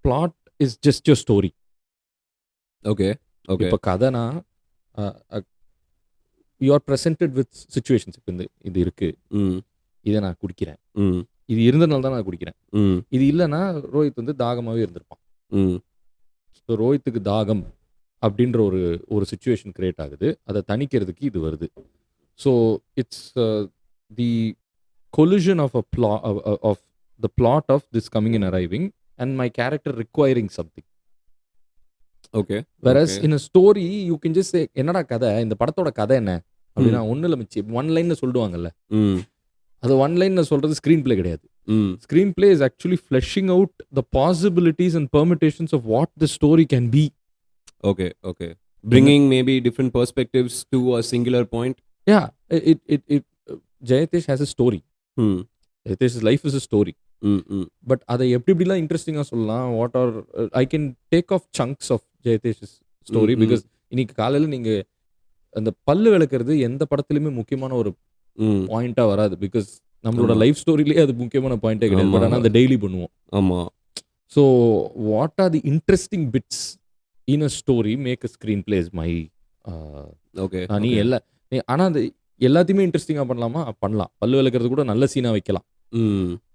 plot is just your story. Okay. Okay. இப்போ கதைனா you are presented with situations. இப்போ இது இருக்கு, Mm. இதை நான் குடிக்கிறேன், Mm. இது இருந்ததுனால தான் நான் குடிக்கிறேன், Mm. இது இல்லைன்னா ரோஹித் வந்து தாகமாகவே இருந்திருப்பான். Mm. ஸோ ரோஹித்துக்கு தாகம் அப்படின்ற ஒரு சுச்சுவேஷன் கிரியேட் ஆகுது. அதை தணிக்கிறதுக்கு இது வருது. So it's the collision of of the plot of this coming and arriving and my character requiring something. Okay. Whereas Okay. in a story you can just say என்னடா கதை, இந்த படத்தோட கதை என்ன அப்படின்னா ஒன்றும் மிச்சி ஒன் லைன்ல சொல்லுவாங்கல்ல. Mm. அது ஒன் லைன்ல சொல்றது ஸ்க்ரீன் பிளே கிடையாது. Mm. Screen play is actually fleshing out the possibilities and permutations of what the story can be. Okay. Okay. Bringing maybe different perspectives to a singular point. Yeah, it Jayatish has a story. Hmm. Jayatish's life is a story. Mm. But அதை எப்படிலாம் இன்ட்ரெஸ்டிங்காக சொல்லலாம். What are I can take off chunks of Jayadesh story. Because இன்னைக்கு காலையில் நீங்கள் அந்த பல்லு விளக்குறது எந்த படத்துலையுமே முக்கியமான ஒரு பாயிண்டாக வராது. பிகாஸ் நம்மளோட லைஃப் ஸ்டோரியிலே அது முக்கியமான பாயிண்டே கிடையாது. பட் ஆனால் அதை டெய்லி பண்ணுவோம். ஆமாம். So what are the interesting bits in a story make a screenplay is my. Okay. நீ ஆனால் அது எல்லாத்தையுமே இன்ட்ரெஸ்டிங்காக பண்ணலாம். பல்லு விளக்குறது கூட நல்ல சீனாக வைக்கலாம்.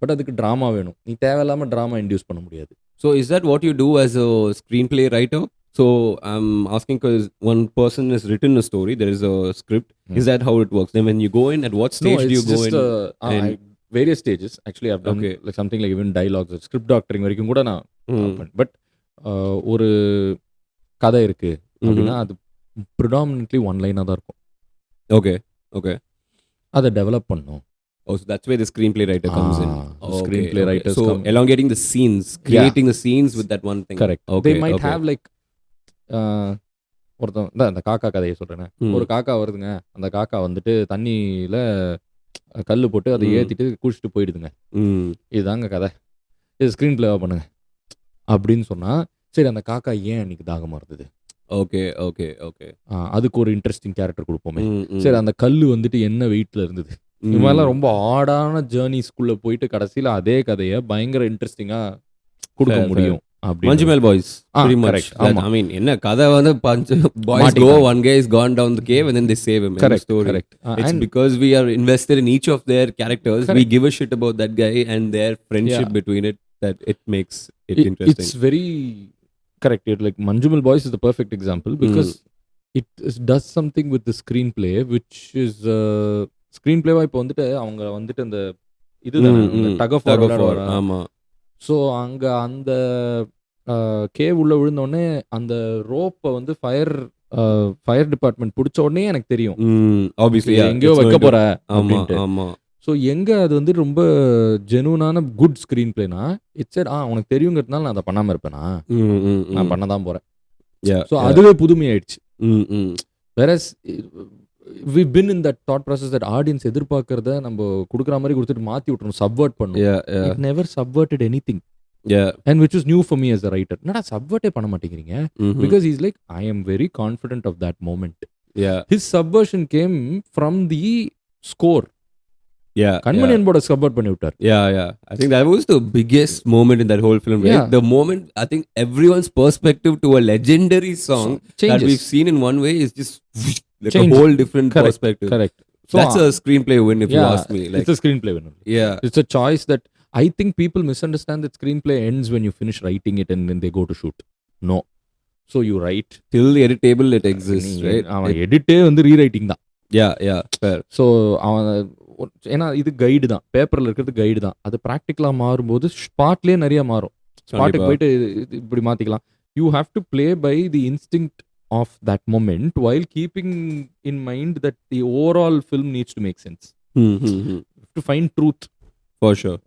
பட் அதுக்கு ட்ராமா வேணும். நீ தேவையில்லாமல் ட்ராமா இன்டியூஸ் பண்ண முடியாது. So is that what you do as a screenplay writer? So I'm asking because one person has written a story, there is a script. Is that how it works? Then when you go in, at what stage do you go in? Various stages. Actually I've done like something like even dialogues, script doctoring வரைக்கும் கூட நான் but ஒரு கதை இருக்கு அப்படின்னா அது predominantly one லைனாக தான் இருக்கும். Okay. Okay. அதை டெவலப் பண்ணும். Oh, so that's where the screenplay writer comes in. Screenplay writers so come. elongating the scenes, creating the scenes with that one thing. Correct. Okay. They might have like ஒருத்தன் அந்த காக்கா கதையை சொல்றேன். ஒரு காக்கா வருதுங்க, அந்த காக்கா வந்துட்டு தண்ணியில கல்லு போட்டு அதை ஏத்திட்டு குளிச்சுட்டு போயிடுதுங்க. இதுதாங்க கதை, இது ஸ்க்ரீன் பிளேவா பண்ணுங்க அப்படின்னு சொன்னா சரி அந்த காக்கா ஏன் அன்னைக்கு தாகமா இருந்தது. Okay okay okay. அதுக்கு ஒரு இன்ட்ரெஸ்டிங் கேரக்டர் கொடுப்போமே. சரி அந்த கல்லு வந்துட்டு என்ன வெயிட்ல இருந்தது. இது மாதிரிலாம் ரொம்ப ஆடான ஜேர்னிஸ்குள்ள போயிட்டு கடைசியில அதே கதையை பயங்கர இன்ட்ரெஸ்டிங்கா கொடுக்க முடியும். Manjummel Boys, pretty much. I mean, என்ன கதை வந்து boys go, one guy is gone down the cave and then they save him. Correct. Story. Correct. It's because we are invested in each of their characters. Correct. We give a shit about that guy and their friendship between it that it makes it interesting. It's very correct. Like Manjummel Boys is the perfect example because it does something with the screenplay which is screenplay இப்போ வந்துட்டு அவங்க வந்துட்டு அந்த இதுதான் tug of war. ஆமா. So அங்கே அந்த cave உள்ள விழுந்தோடனே அந்த ரோப்பை வந்து ஃபயர் டிபார்ட்மெண்ட் பிடிச்ச உடனே எனக்கு தெரியும் ஆப்வியஸ்லி எங்கேயோ வைக்க போற அப்படின்ட்டு. ஆமா. ஸோ எங்கே அது வந்து ரொம்ப ஜெனுவனான குட் ஸ்க்ரீன் பிளேனா இட்ஸ் உனக்கு தெரியுங்கிறதுனால நான் அதை பண்ணாமல் இருப்பேனா, நான் பண்ண தான் போகிறேன். ஸோ அதுவே புதுமையாயிடுச்சு. Whereas we've been in that thought process that audience எதிர்பார்க்கறத நம்ம கொடுக்குற மாதிரி கொடுத்துட்டு மாற்றி விட்டுறோம், சப்வர்ட் பண்ணுவோம். It never subverted anything. And which was new for me as a writer. என்னடா சப்வர்ட்டே பண்ண மாட்டேங்கிறீங்க. Because he's like, I am very confident of that moment. His subversion came from the score. கண்மணியன் போட சப்போர்ட் பண்ணி விட்டார். I think that was the biggest moment in that whole film, right? The moment I think everyone's perspective to a legendary song that we've seen in one way is just like a whole different perspective. Correct. So that's a screenplay win if you ask me. Like, it's a screenplay win. It's a choice that I think people misunderstand that screenplay ends when you finish writing it and then they go to shoot. No. So you write till the edit table it exists, right? அவன் எடிட்டே வந்து rewriting தான். fair. So அவன் ஏன்னா இது guide தான், பேப்பரில் இருக்கிறது guide தான். அது ப்ராக்டிக்கலாக மாறும்போது ஸ்பாட்லேயே நிறைய மாறும். ஸ்பாட்டுக்கு போயிட்டு இப்படி மாற்றிக்கலாம். You have to play by the instinct of that moment while keeping in mind that the overall film needs to make sense. To find truth. For sure.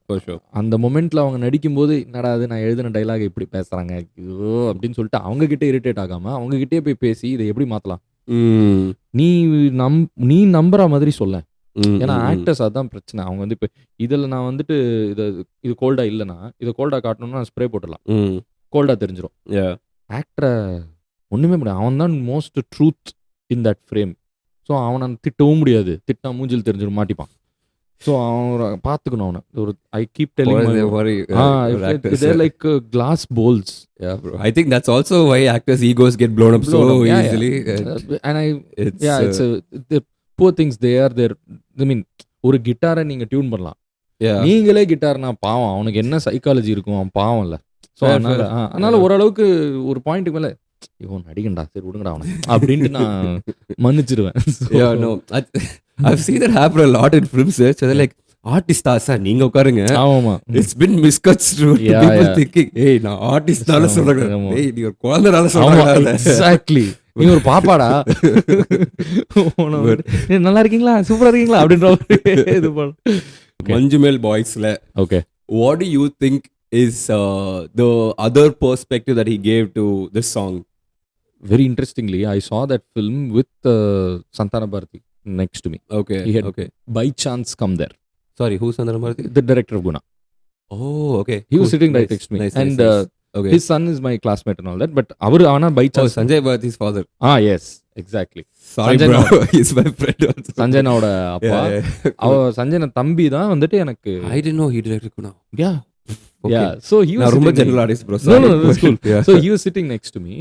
அந்த மொமெண்ட்ல அவங்க நடிக்கும்போது என்னடா அது நான் எழுதின டைலாக் இப்படி பேசுறாங்க ஐயோ அப்படின்னு சொல்லிட்டு அவங்க கிட்ட இரிட்டேட் ஆகாம அவங்க கிட்டே போய் பேசி இதை எப்படி மாத்தலாம், நீ நம்புற மாதிரி சொல்ல. ஏன்னா ஆக்டர்ஸ் அதான் பிரச்சனை. அவங்க வந்து இப்போ இதில் நான் வந்துட்டு இது கோல்டா இல்லைன்னா இதை கோல்டா காட்டணும்னா ஸ்ப்ரே போட்டுடலாம், கோல்டா தெரிஞ்சிடும். ஆக்டரை ஒண்ணுமே முடியாது. அவன் தான் most truth in that frame. So அவனை திட்டவும் முடியாது, திட்டா மூஞ்சில் தெரிஞ்சிடும், மாட்டிப்பான். ஸோ அவன் பார்த்துக்கணும் அவனை. ஒரு I keep telling they're like glass bowls. Yeah, bro. I think that's also why actors' egos get blown up so easily. And it's the poor things there. I mean, ஒரு கிட்டாரை நீங்க டியூன் பண்ணலாம். நீங்களே கிட்டார்னா பாவம், அவனுக்கு என்ன சைக்காலஜி இருக்கும், அவன் பாவம் இல்ல. ஸோ அதனால ஓரளவுக்கு ஒரு பாயிண்ட்டுக்கு மேல இவன் நடிகண்டா சரி விடுங்கடா அவனை அப்படின்ட்டு நான் மன்னிச்சிருவேன். I've seen that happen a lot in films. So they're like, artist sir நீங்க உட்காருங்க. ஆமா, it's been misconstrued. People thinking, hey நான் ஆர்டிஸ்ட்னால சொல்றேன், hey நீ ஒரு குழந்தைனால சொல்றேன். எக்ஸாக்ட்லி, நீங்க ஒரு பாப்பாடா நல்லா இருக்கீங்களா சூப்பரா இருக்கீங்களா அப்படின்ற இது பண்ண. Manjummel Boysல okay, what do you think is the other perspective that he gave to this song? Very interestingly, I saw that film with Santana Bharati next to me. Okay. He had by chance come there. Sorry, who's Santana Bharati? The director of Guna. Oh, okay. He was sitting right next to me. Nice, and okay. His son is my classmate and all that. But avana by chance. Oh, Sanjay Bharati's father. Yes, exactly. Sorry Sanjay bro, he's my friend also. Sanjay naoda appa. Sanjay na thambi da vandittu enakku. I didn't know he directed Guna. Yeah. Okay. Yeah. So he was sitting general artist bro. Sorry. No, that's cool. So he was sitting next to me.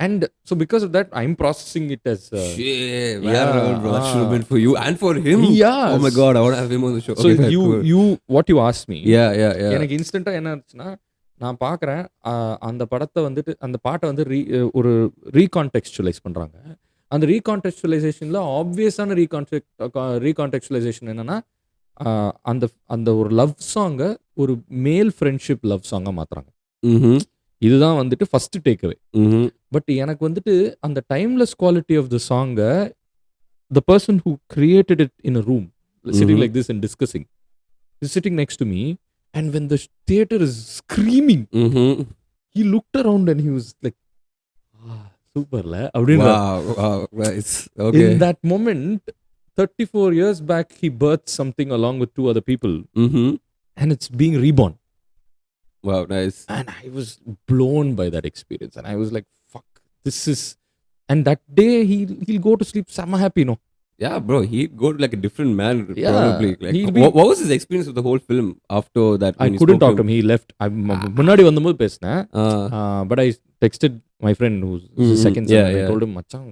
And so because of that, I'm processing it as... shit, bro. That should have been for you and for him. Yeah. Oh my God, I want to have him on the show. So okay, what you asked me. Yeah. எனக்கு இன்ஸ்டன்ட்டா என்ன ஆச்சுன்னா, நான் பார்க்குறேன் அந்த படத்தை வந்துட்டு அந்த பாட்டை வந்து ஒரு ரீகான்டெக்ஸ்டுவலைஸ் பண்ணுறாங்க. அந்த ரீகான்டெக்சுவலைசேஷனில் ஆப்வியஸான ரீகான்டெக்சுவலைசேஷன் என்னன்னா, அந்த அந்த ஒரு லவ் சாங்கை ஒரு மேல் ஃப்ரெண்ட்ஷிப் லவ் சாங்காக மாற்றுறாங்க. இதுதான் வந்துட்டு ஃபர்ஸ்ட் டேக் அவே. பட் எனக்கு வந்துட்டு அந்த டைம்லெஸ் குவாலிட்டி ஆஃப் த சாங்கை the person who created it in a room sitting like this and discussing is sitting next to me and when the theatre is screaming he looked around and he was like சூப்பர்ல அப்படின்னு. In that moment 34 years back he birthed something along with two other people and it's being reborn. Wow, nice. And I was blown by that experience and I was like fuck, this is. And that day he'll go to sleep sama happy, no? Yeah bro, he'd go like a different man. Yeah, probably like, what was his experience of the whole film after that? I couldn't talk to him. He left. முன்னாடி வந்தபோது பேசினேன். But I texted my friend who's second son. I told him மச்சான்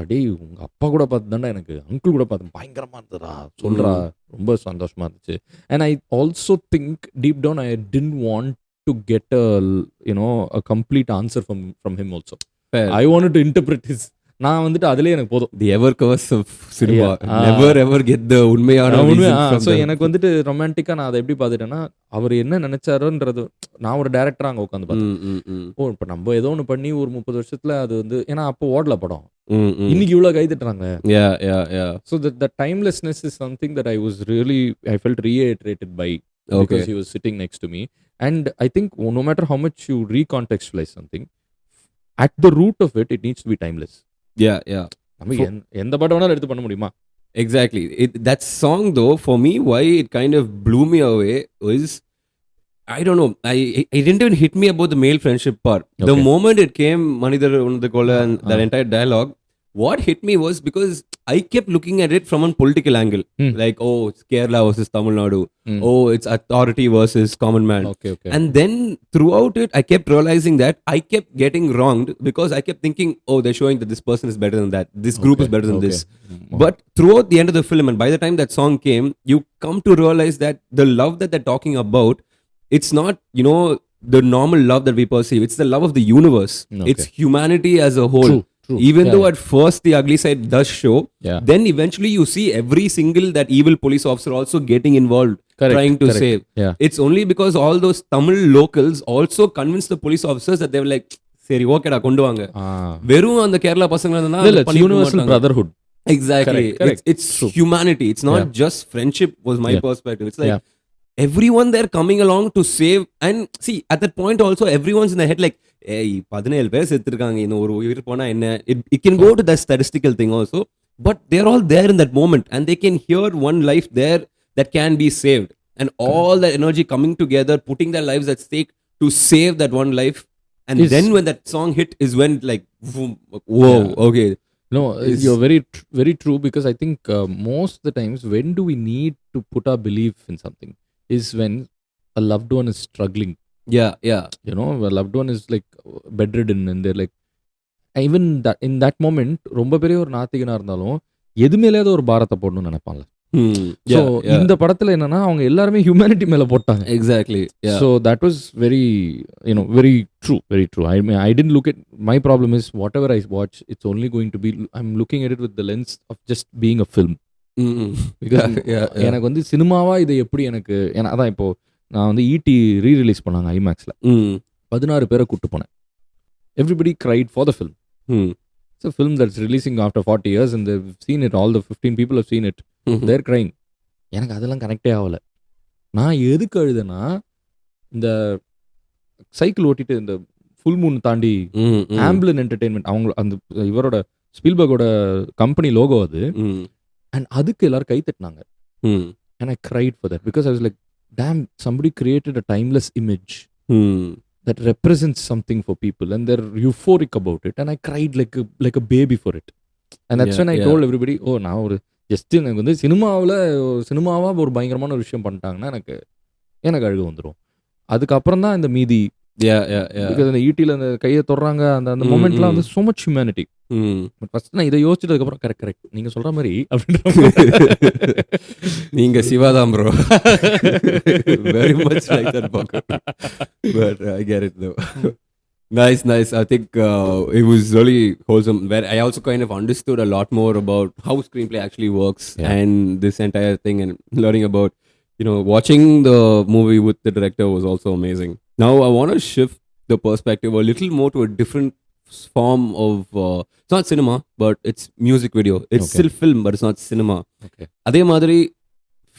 டேய் உங்க அப்பா கூட பார்த்துதான்டா எனக்கு uncle கூட பார்த்து பயங்கரமா இருந்ததா சொல்றா, ரொம்ப சந்தோஷமா இருந்துச்சு. And I also think deep down I didn't want to get a complete answer from him also. Fair. I wanted to interpret his. நான் வந்துட்டு அதுலயே எனக்கு போதும். The ever curse of cinema. Never ever get the உண்மையான reason. So எனக்கு வந்துட்டு ரொமான்டிக்கா நான் அதை எப்படி பார்த்துட்டேன்னா, அவர் என்ன நினைச்சாருன்றது நான் ஒரு டைரக்டரா அங்க உட்காந்து பார்த்தேன். இப்ப நம்ம ஏதோ ஒன்று பண்ணி ஒரு 30 வருஷத்துல அது வந்து ஏன்னா அப்போ ஓடல படம், இன்னைக்கு இவ்வளவு கை தட்டுறாங்க. So the timelessness is something that I felt reiterated by because he was sitting next to me. And I think no matter how much you recontextualize something, at the root of it needs to be timeless. Yeah. நம்ம எந்த படம் வேணாலும் எடுத்து பண்ண முடியுமா? Exactly. That song though, for me, why it kind of blew me away was, I don't know, it didn't even hit me about the male friendship part. Okay. The moment it came, Manidhar Undakola and that entire dialogue, what hit me was because I kept looking at it from a political angle. Like, oh, it's Kerala versus Tamil Nadu. Oh, it's authority versus common man. Okay. And then throughout it, I kept realizing that I kept getting wronged because I kept thinking, oh, they're showing that this person is better than that. This group is better than this. But throughout the end of the film, and by the time that song came, you come to realize that the love that they're talking about, it's not, the normal love that we perceive. It's the love of the universe. Okay. It's humanity as a whole. True. Even Yeah, though at first the ugly side does show, yeah. then eventually you see every single that evil police officer also getting involved, Correct, trying to correct. save. Yeah. It's only because all those Tamil locals also convinced the police officers that they were like, சரி ஓகேடா கொண்டு வாங்க. வெறும் அந்த கேரளா பசங்க இருந்தா இல்ல, it's universal brotherhood. Exactly. Correct. It's humanity. It's not just friendship was my perspective. It's like everyone there coming along to save. And see, at that point also everyone's in the head like, hey, 17 பேர் செத்துருக்காங்க, இன்னும் ஒரு உயிர் போனா என்ன. It can go to that statistical thing also. But they're all there in that moment and they can hear one life there that can be saved. And all that energy coming together, putting their lives at stake to save that one life. And then when that song hit is when like, whoa, okay. No, you're very true, because I think most of the times when do we need to put our belief in something is when a loved one is struggling. Yeah. You know, a loved one is like bedridden and they're like, even that in that moment ரொம்ப பெரிய ஒரு நாத்திகனா இருந்தாலும் எது மேலேயாவது ஒரு பாரத்தை போடணும்னு நினைப்பான்ல. So இந்த படத்துல என்னன்னா அவங்க எல்லாருமே ஹியூமனிட்டி மேல போட்டாங்க. Exactly. Yeah. So that was very, very true. I mean, I didn't look at, my problem is whatever I watch, it's only going to be, I'm looking at it with the lens of just being a film. Because எனக்கு வந்து சினிமாவா இது எப்படி எனக்கு, அதான் இப்போ நான் வந்து ED re-release பண்ணாங்க ஐமேக்ஸ்ல, 16 பேரை கூட்டு போனேன். Everybody cried for the film. It's a film that's releasing after 40 years and they've seen it, all the 15 people have seen it. They're crying. எனக்கு அதெல்லாம் கனெக்டே ஆகலை. நான் எதுக்கு அழுதுனா, இந்த சைக்கிள் ஓட்டிட்டு இந்த ஃபுல் மூன் தாண்டி ஆம்புலன் என்டர்டெயின்மெண்ட், அவங்க அந்த இவரோட ஸ்பீல்பர்கோட கம்பெனி லோகோ அது, அண்ட் அதுக்கு எல்லாரும் கை தட்டினாங்க. And I cried for that because I was like, damn, somebody created a timeless image that represents something for people and they're euphoric about it, and I cried like a baby for it. And that's when I told everybody, oh, நான் ஒரு just எனக்கு வந்து சினிமாவா ஒரு பயங்கரமான ஒரு விஷயம் பண்ணிட்டாங்கன்னா எனக்கு அழுக வந்துடும். அதுக்கப்புறம் தான் இந்த மீதி, பிகாஸ் அந்த ஈட்டியில் அந்த கையை தொடுறாங்க, அந்த மொமெண்ட்லாம் வந்து so much humanity. But first நான் இதை யோசிச்சதுக்கப்புறம் கரெக்ட் நீங்க சொல்ற மாதிரி அப்படின்ற நீங்க சிவாதாம் bro, very much like that bucket. But I get it though. Nice. I think it was really wholesome. Where I also kind of understood a lot more about how screenplay actually works and this entire thing, and learning about, watching the movie with the director was also amazing. Now I want to shift the perspective a little more to a different form of it's not cinema but it's music video. It's still film but it's not cinema. Adhe madri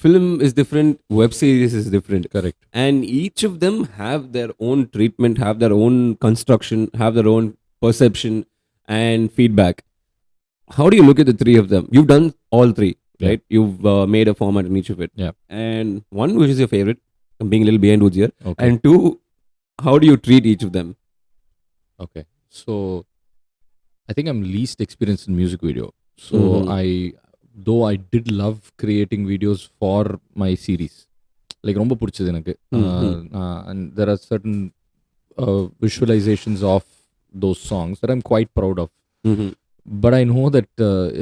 film is different, web series is different. Correct. And each of them have their own treatment, have their own construction, have their own perception and feedback. How do you look at the three of them? You've done all three, right? You've made a format in each of it. And one, which is your favorite? I'm being a little behind woods here. And two, how do you treat each of them? Okay. So I think I'm least experienced in music video. So though I did love creating videos for my series, like ரொம்ப பிடிச்சது எனக்கு, and there are certain visualizations of those songs that I'm quite proud of. But I know that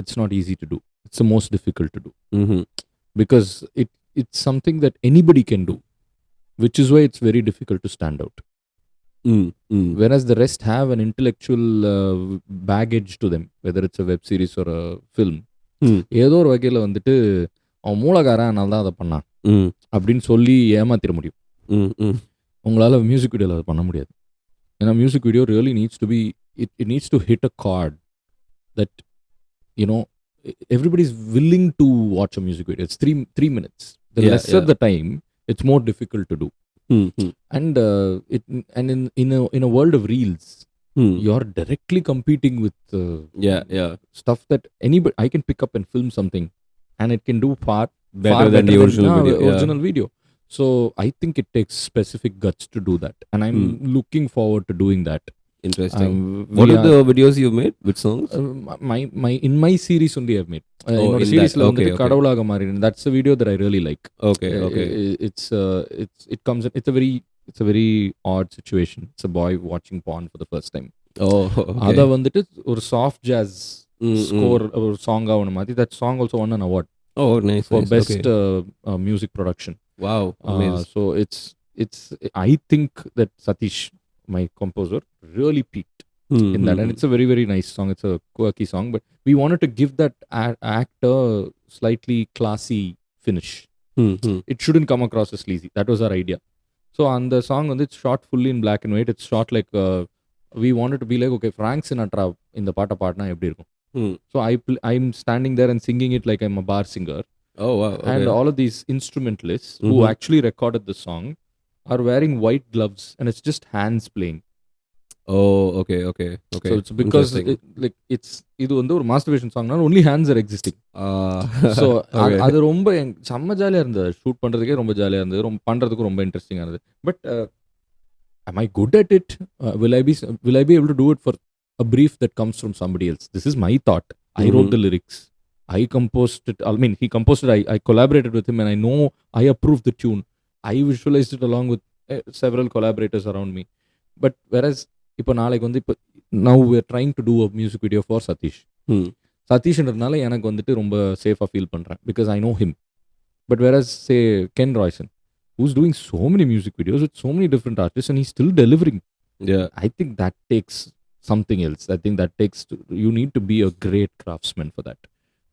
it's not easy to do. It's the most difficult to do, because it's something that anybody can do, which is why it's very difficult to stand out. Whereas the rest have an intellectual baggage to them, whether it's a web series or a film. ஏதோ ஒரு வகையில் வந்துட்டு அவன் மூலகாரன் அதனால தான் அதை பண்ணான் அப்படின்னு சொல்லி ஏமாத்திர முடியும். உங்களால் மியூசிக் வீடியோவில் அதை பண்ண முடியாது. ஏன்னா music video really needs to be, it needs to hit a chord that everybody is willing to watch a music video. It's 3 minutes. The lesser the time, it's more difficult to do. And in a world of reels, you're directly competing with stuff that anybody, I can pick up and film something and it can do far better than the original video. So I think it takes specific guts to do that, and I'm looking forward to doing that. Interesting. What are the videos you've made? Which songs? In my series only I've made. In a series la vandu kadavulaga maarin. That's a video that I really like. Okay. It's a very odd situation. It's a boy watching porn for the first time. Ada vandittu or soft jazz score or song avana mathi. That song also won an award. Oh, nice. For best music production. Wow, amazing. So I think that Satish, my composer, really peaked. in that, and it's a very, very nice song. It's a quirky song, but we wanted to give that act a slightly classy finish. It shouldn't come across as sleazy. That was our idea. So on the song, it's shot fully in black and white. It's shot like we wanted to be like, okay, Frank Sinatra in the paata paatna eppadi irukum. So I'm standing there and singing it like I'm a bar singer. Oh wow! Okay. And all of these instrumentalists who actually recorded the song are wearing white gloves, and it's just hands playing. Oh, okay. So it's because இது வந்து ஒரு masturbation சாங்னால only hands are existing. So அது ரொம்ப செம்ம ஜாலியா இருந்தது. Shoot பண்றதுக்கே ரொம்ப ஜாலியா இருந்தது. ரொம்ப பண்றதுக்கு ரொம்ப இன்ட்ரெஸ்டிங்கா இருந்தது. But am I good at it? Will I be able to do it for a brief that comes from somebody else? This is my thought. I wrote the lyrics. I composed it. I mean, he composed it. I collaborated with him, and I know I approved the tune. I visualized it along with several collaborators around me. But whereas இப்போ நாளைக்கு வந்து இப்போ now we are trying to do a music video for Satish. சதீஷ்ன்றதுனால எனக்கு வந்துட்டு ரொம்ப சேஃபாக feel பண்ணுறேன் because I know him. But whereas say Ken Royson, who's doing so many music videos with so many different artists and he's still delivering. Yeah, I think that takes something else. I think that takes you need to be a great craftsman for that.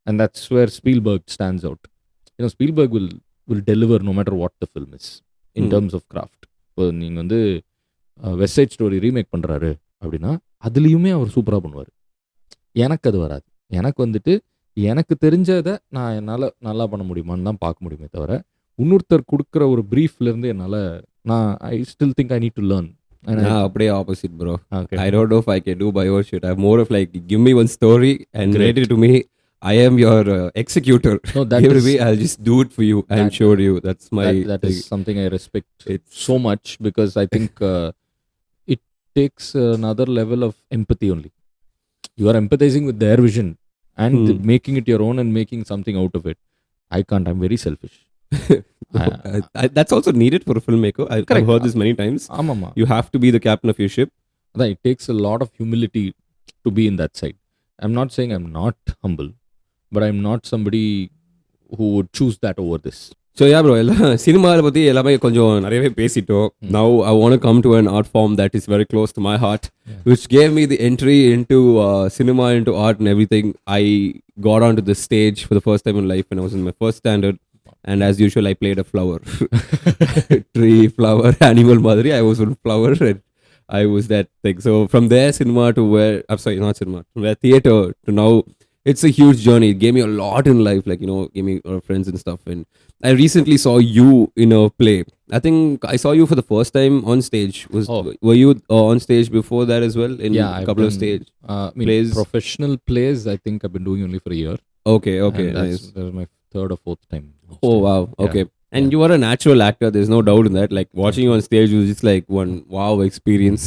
And that's where Spielberg stands out. You know, Spielberg will deliver no matter what the film is in terms of craft. இப்போ நீங்கள் வந்து west side story remake பண்ணுறாரு அப்படின்னா அதுலேயுமே அவர் சூப்பராக பண்ணுவார். எனக்கு அது வராது. எனக்கு வந்துட்டு எனக்கு தெரிஞ்சதை நான் என்னால் நல்லா பண்ண முடியுமான்னு தான் பார்க்க முடியுமே தவிர இன்னொருத்தர் கொடுக்குற ஒரு ப்ரீஃப்லேருந்து என்னால் I still think I need to learn. அப்படியே opposite bro. Okay. I don't know if I can do my own shit. I'm more of like give me one story and relate it to me. I am your executor. No, that give me, I'll just do it for you and show you. That's my that is something I respect so much because I think it takes another level of empathy only. You are empathizing with their vision and making it your own and making something out of it. I can't. I'm very selfish. That's also needed for a filmmaker. I've heard this many times. You have to be the captain of your ship. It takes a lot of humility to be in that side. I'm not saying I'm not humble, but I'm not somebody who would choose that over this. So yeah bro, சினிமாவை பற்றி எல்லாமே கொஞ்சம் நிறையவே பேசிட்டோம். Now I want to come to an art form that is very close to my heart, which gave me the entry into cinema, into art and everything. I got onto the stage for the first time in life when I was in my first standard. And as usual, I played a flower. Tree, flower, animal madri. I was one flower and I was that thing. So from there, cinema to where, I'm sorry, not cinema, from where theater to now, it's a huge journey. It gave me a lot in life, like, you know, gave me friends and stuff. And I recently saw you in a play. I think I saw you for the first time on stage. Were you on stage before that as well? In a couple of stage plays? Professional plays, I think I've been doing only for a year. Okay, nice. That was my third or fourth time. Oh wow, okay. And you are a natural actor, there's no doubt in that. Like watching you on stage was just like one wow experience.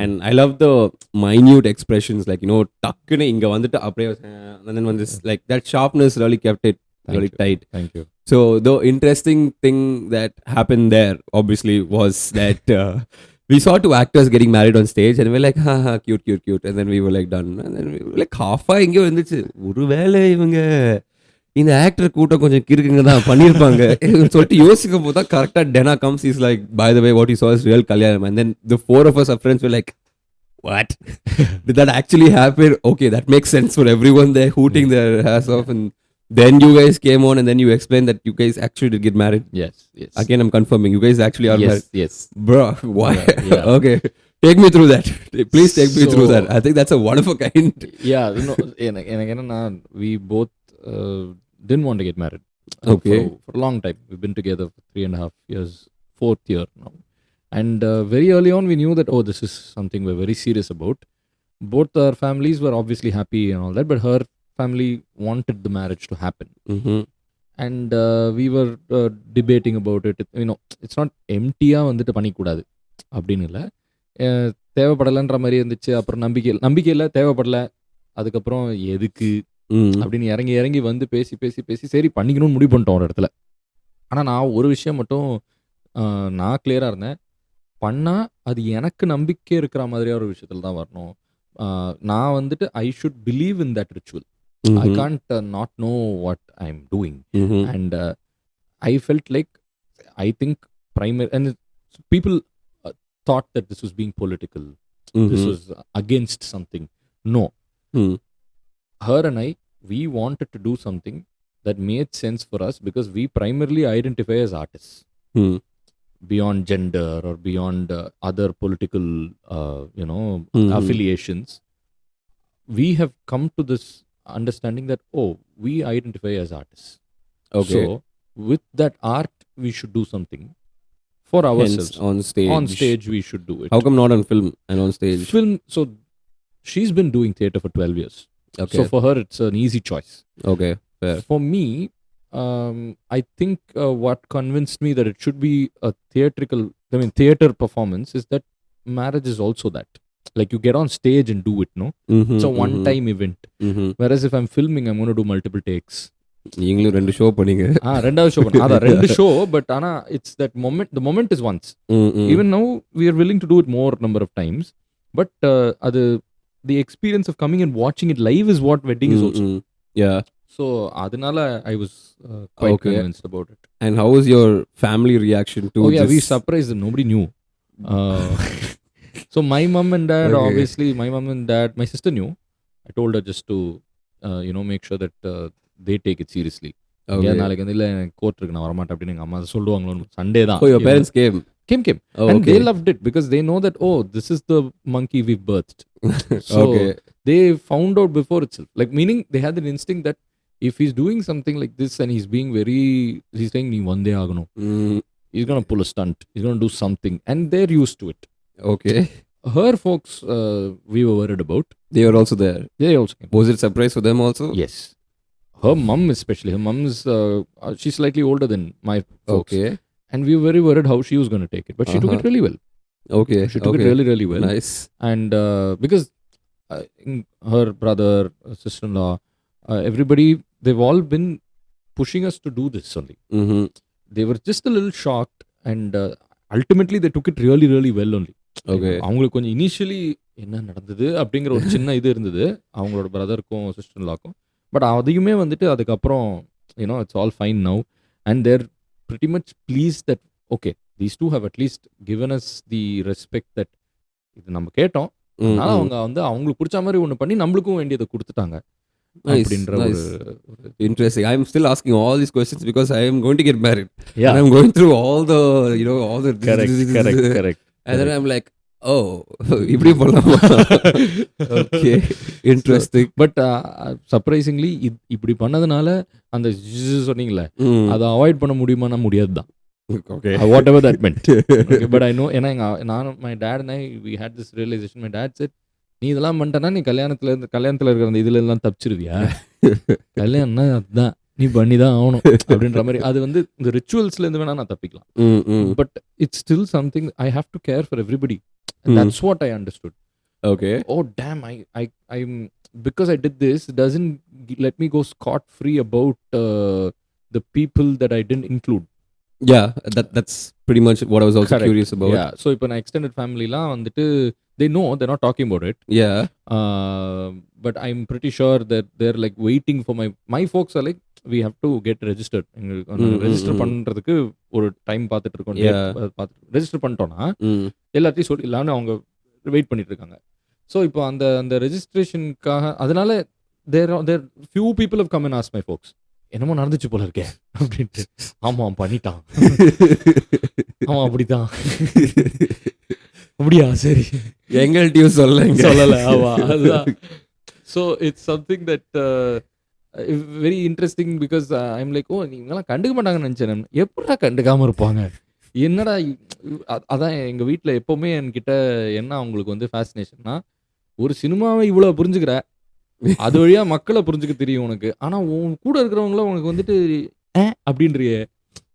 And I love the minute expressions, like, you know, tuckne inga vandita apdiye and then when this like that sharpness really kept it really tight. Thank you. So the interesting thing that happened there obviously was that we saw two actors getting married on stage and we were like haha cute and then we were like done and then we were like half inge vanduchu oru vela ivanga இந்த actor கூட்டம் கொஞ்சம் கிறுக்குங்க தான் பண்ணியிருப்பாங்க சொல்லிட்டு யோசிக்கும் போது தான் கரெக்டாக டெனா comes is like by the way what you saw is real kalyanam and then the four of us are friends were like what did that actually happen? Okay, that makes sense for everyone there hooting their ass off and then you guys came on and then you explained that you guys actually did get married. Yes. Again I'm confirming you guys actually are married. Yes bro, why? Yeah. Okay, take me through that. Please take me through that. I think that's a wonderful kind. Yeah, you know, enna we both didn't want to get married. Okay. For a long time. We've been together for 3.5 years, 4th year now. And very early on, we knew that, this is something we're very serious about. Both our families were obviously happy and all that, but her family wanted the marriage to happen. And we were debating about it. You know, it's not empty-ஆ வந்துட்டு பண்ணிக்கூடாது அப்படின்னு இல்லை, தேவைப்படலைன்ற மாதிரி இருந்துச்சு. அப்புறம் நம்பிக்கையில் தேவைப்படலை, அதுக்கப்புறம் எதுக்கு அப்படின்னு இறங்கி வந்து பேசி சரி பண்ணிக்கணும்னு முடிவு பண்ணிட்டோம் ஒரு இடத்துல. ஆனால் நான் ஒரு விஷயம் மட்டும் நான் கிளியராக இருந்தேன், பண்ணால் அது எனக்கு நம்பிக்கை இருக்கிற மாதிரியா ஒரு விஷயத்தில் தான் வரணும். நான் வந்துட்டு I should believe in that ritual. I can't not know what I'm doing. And I felt like, I think primary, and people thought that this was being political. This was against something. No. Her and I, we wanted to do something that made sense for us because we primarily identify as artists. Beyond gender or beyond other political, affiliations. We have come to this understanding that, we identify as artists. Okay. So, with that art, we should do something for ourselves. Hence, on stage. On stage, we should do it. How come not on film and on stage? Film, so she's been doing theatre for 12 years. Okay. So, for her, it's an easy choice. Okay, fair. For me, I think what convinced me that it should be a theatre performance is that marriage is also that. Like you get on stage and do it, no? It's a one-time event. Whereas if I'm filming, I'm going to do multiple takes. நீங்களும் 2 show பண்ணீங்க. ரெண்டாவது show பண்ண. அதான் 2 show, but ஆனா it's that moment, the moment is once. Even now, we are willing to do it more number of times. But the experience of coming and watching it live is what wedding is also. Yeah. So, adinala I was quite convinced about it. And how was your family reaction to this? We surprised them. Nobody knew. So, my mom and dad, obviously, my sister knew. I told her just to, make sure that they take it seriously. நாளைக்கு வந்து இல்லை court இருக்கு நான் வரமாட்டேன் அப்படின்னு எங்கள் அம்மா சொல்லுவாங்களோ. Sunday தான். Your parents came? Came. And they loved it because they know that, this is the monkey we've birthed. So, they found out before itself. Like, meaning they had an instinct that if he's doing something like this and he's saying, nee vande agano. He's going to pull a stunt. He's going to do something. And they're used to it. Okay. Her folks, we were worried about. They were also there? They also came. Was it a surprise for them also? Yes. Her mom especially. Her mom's, she's slightly older than my folks. Okay. And we were very worried how she was going to take it. But she took it really well. Okay. She took it really, really well. Nice. And because her brother, sister-in-law, everybody, they've all been pushing us to do this only. They were just a little shocked and ultimately they took it really, really well only. Okay. அவங்களுக்கு கொஞ்சம் initially என்ன நடந்தது அப்படிங்கிற ஒரு சின்ன இது இருந்தது அவங்களோட பிரதருக்கும் சிஸ்டர்-இன்-லாக்கும். பட் அதையுமே வந்துட்டு அதுக்கப்புறம் it's all fine now and they're pretty much pleased that okay, these two have at least given us the respect that இது நம்ம கேட்டோம். அதனால அவங்க வந்து அவங்களுக்கு பிடிச்ச மாதிரி ஒன்று பண்ணி நம்மளுக்கும் வேண்டியதை கொடுத்துட்டாங்க. அப்படின்ற ஒரு interesting. I'm still asking all these questions because I am going to get married. Yeah. And I'm going through all the all the correct. And then I'm like, இப்படி பண்ணலாமா? Okay, interesting. But surprisingly இப்படி பண்ணதுனால அந்த சொன்னீங்கல்ல அதை avoid பண்ண முடியுமானா முடியாது தான். Okay. Whatever that meant. Okay, but I know, நான் my dad and I, we had this realization. My dad said, நீ இதெல்லாம் பண்ணிட்டனா நீ கல்யாணத்துல இருக்கிற அந்த இதுல எல்லாம் தப்பிச்சிருவியா? கல்யாணம்னா அதுதான் நீ பண்ணி தான் ஆகணும் அப்படின்ற மாதிரி. அது வந்து இந்த ரிச்சுவல்ஸ்ல இருந்து வேணா நான் தப்பிக்கலாம். But it's still something I have to care for everybody. That's what I understood. Okay. Oh damn, I'm because I did this, it doesn't let me go scot free about the people that I didn't include. Yeah, that's pretty much what I was also curious about. Yeah, so இப்போ நான் extended family லாம் வந்துட்டு they know, they're not talking about it. Yeah. But I'm pretty sure that they're like waiting for my folks are like, we have to get registered. Register பண்றதுக்கு ஒரு time பார்த்துட்டு இருக்கோம். Register பண்ணிட்டோம்னா எல்லாத்தையும் சொல்லலாம்னு அவங்க வெயிட் பண்ணிட்டு இருக்காங்க. ஸோ இப்போ அந்த ரெஜிஸ்ட்ரேஷனுக்காக அதனால there few people have come and ask my folks, என்னமோ நடந்துச்சு போல இருக்கே அப்படின்ட்டு. ஆமாம் பண்ணிட்டான், ஆமாம் அப்படித்தான், அப்படியா சரி எங்கள்கிட்டயும் சொல்லலை. ஆமா அதுதான். So it's something that very interesting because I'm like, நீங்களாம் கண்டுக்க மாட்டாங்கன்னு நினச்சேன். எப்படா கண்டுக்காமல் இருப்பாங்க? என்னடா அதான் எங்கள் வீட்டில் எப்போவுமே என்கிட்ட என்ன அவங்களுக்கு வந்து ஃபேசினேஷன்னா, ஒரு சினிமாவை இவ்வளோ புரிஞ்சுக்கிற, அது வழியாக மக்களை புரிஞ்சுக்க தெரியும் உனக்கு, ஆனால் உன் கூட இருக்கிறவங்கள உனக்கு வந்துட்டு அப்படின்றியே.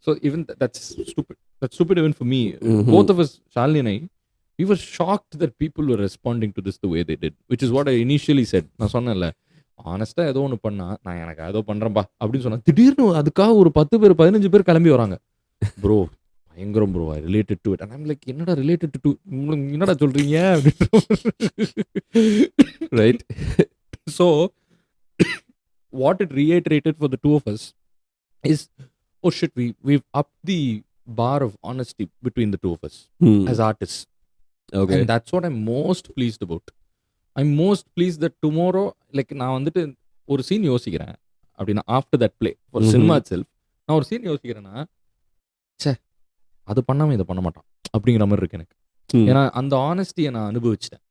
So even that's stupid even for me. Both of us, Shalini and I, we were shocked that people were responding to this the way they did, which is what I initially said. நான் சொன்னேன்ல, ஆனஸ்டாக ஏதோ ஒன்று பண்ணா நான் எனக்கு ஏதோ பண்ணுறேன்ப்பா அப்படின்னு சொன்னேன். திடீர்னு அதுக்காக ஒரு 10 பேர் 15 பேர் கிளம்பி வராங்க. ப்ரோ பயங்கரம் bro, I related to it. And I'm like, என்னடா ரிலேட்டட் டு என்னடா சொல்கிறீங்க அப்படின்னு. Right. So what it reiterated for the two of us is, oh shit, we've upped the bar of honesty between the two of us as artists. Okay. And that's what I'm most pleased about. I'm most pleased that tomorrow, like நான் வந்துட்டு ஒரு scene யோசிக்கிறேன் அப்படின்னா after that play ஒரு cinema self நான் ஒரு scene யோசிக்கிறேன்னா சே அது பண்ணாம இதை பண்ண மாட்டான் அப்படிங்கிற மாதிரி இருக்கு எனக்கு. ஏன்னா அந்த ஆனஸ்டியை நான் அனுபவிச்சிட்டேன்.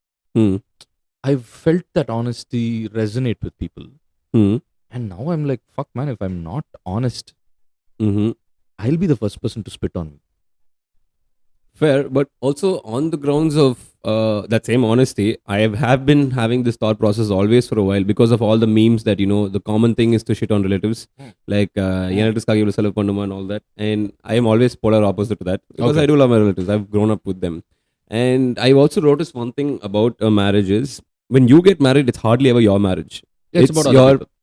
I felt that honesty resonate with people. And now I'm like, fuck man, if I'm not honest, I'll be the first person to spit on me. Fair, but also on the grounds of that same honesty, I have been having this thought process always for a while because of all the memes that, you know, the common thing is to shit on relatives. Like, relatives-kaga ivlo selavu pannuma and all that. And I am always polar opposite to that because I do love my relatives. I've grown up with them. And I've also noticed one thing about a marriage is when you get married, it's hardly ever your marriage.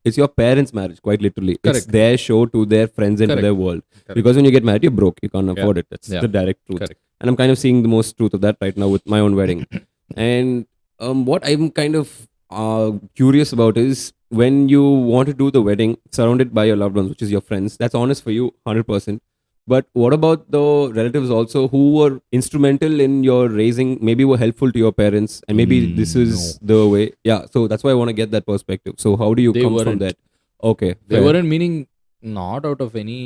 It's your parents' marriage, quite literally. Correct. It's their show to their friends and to their world. Correct. Because when you get married, you're broke. You can't afford it. That's the direct truth. Correct. And I'm kind of seeing the most truth of that right now with my own wedding. And what I'm kind of curious about is when you want to do the wedding surrounded by your loved ones, which is your friends, that's honest for you, 100%. But what about the relatives also who were instrumental in your raising, maybe were helpful to your parents, and maybe this is the way. Yeah, so that's why I want to get that perspective. So how do you come from that? Okay. They weren't meaning not out of any...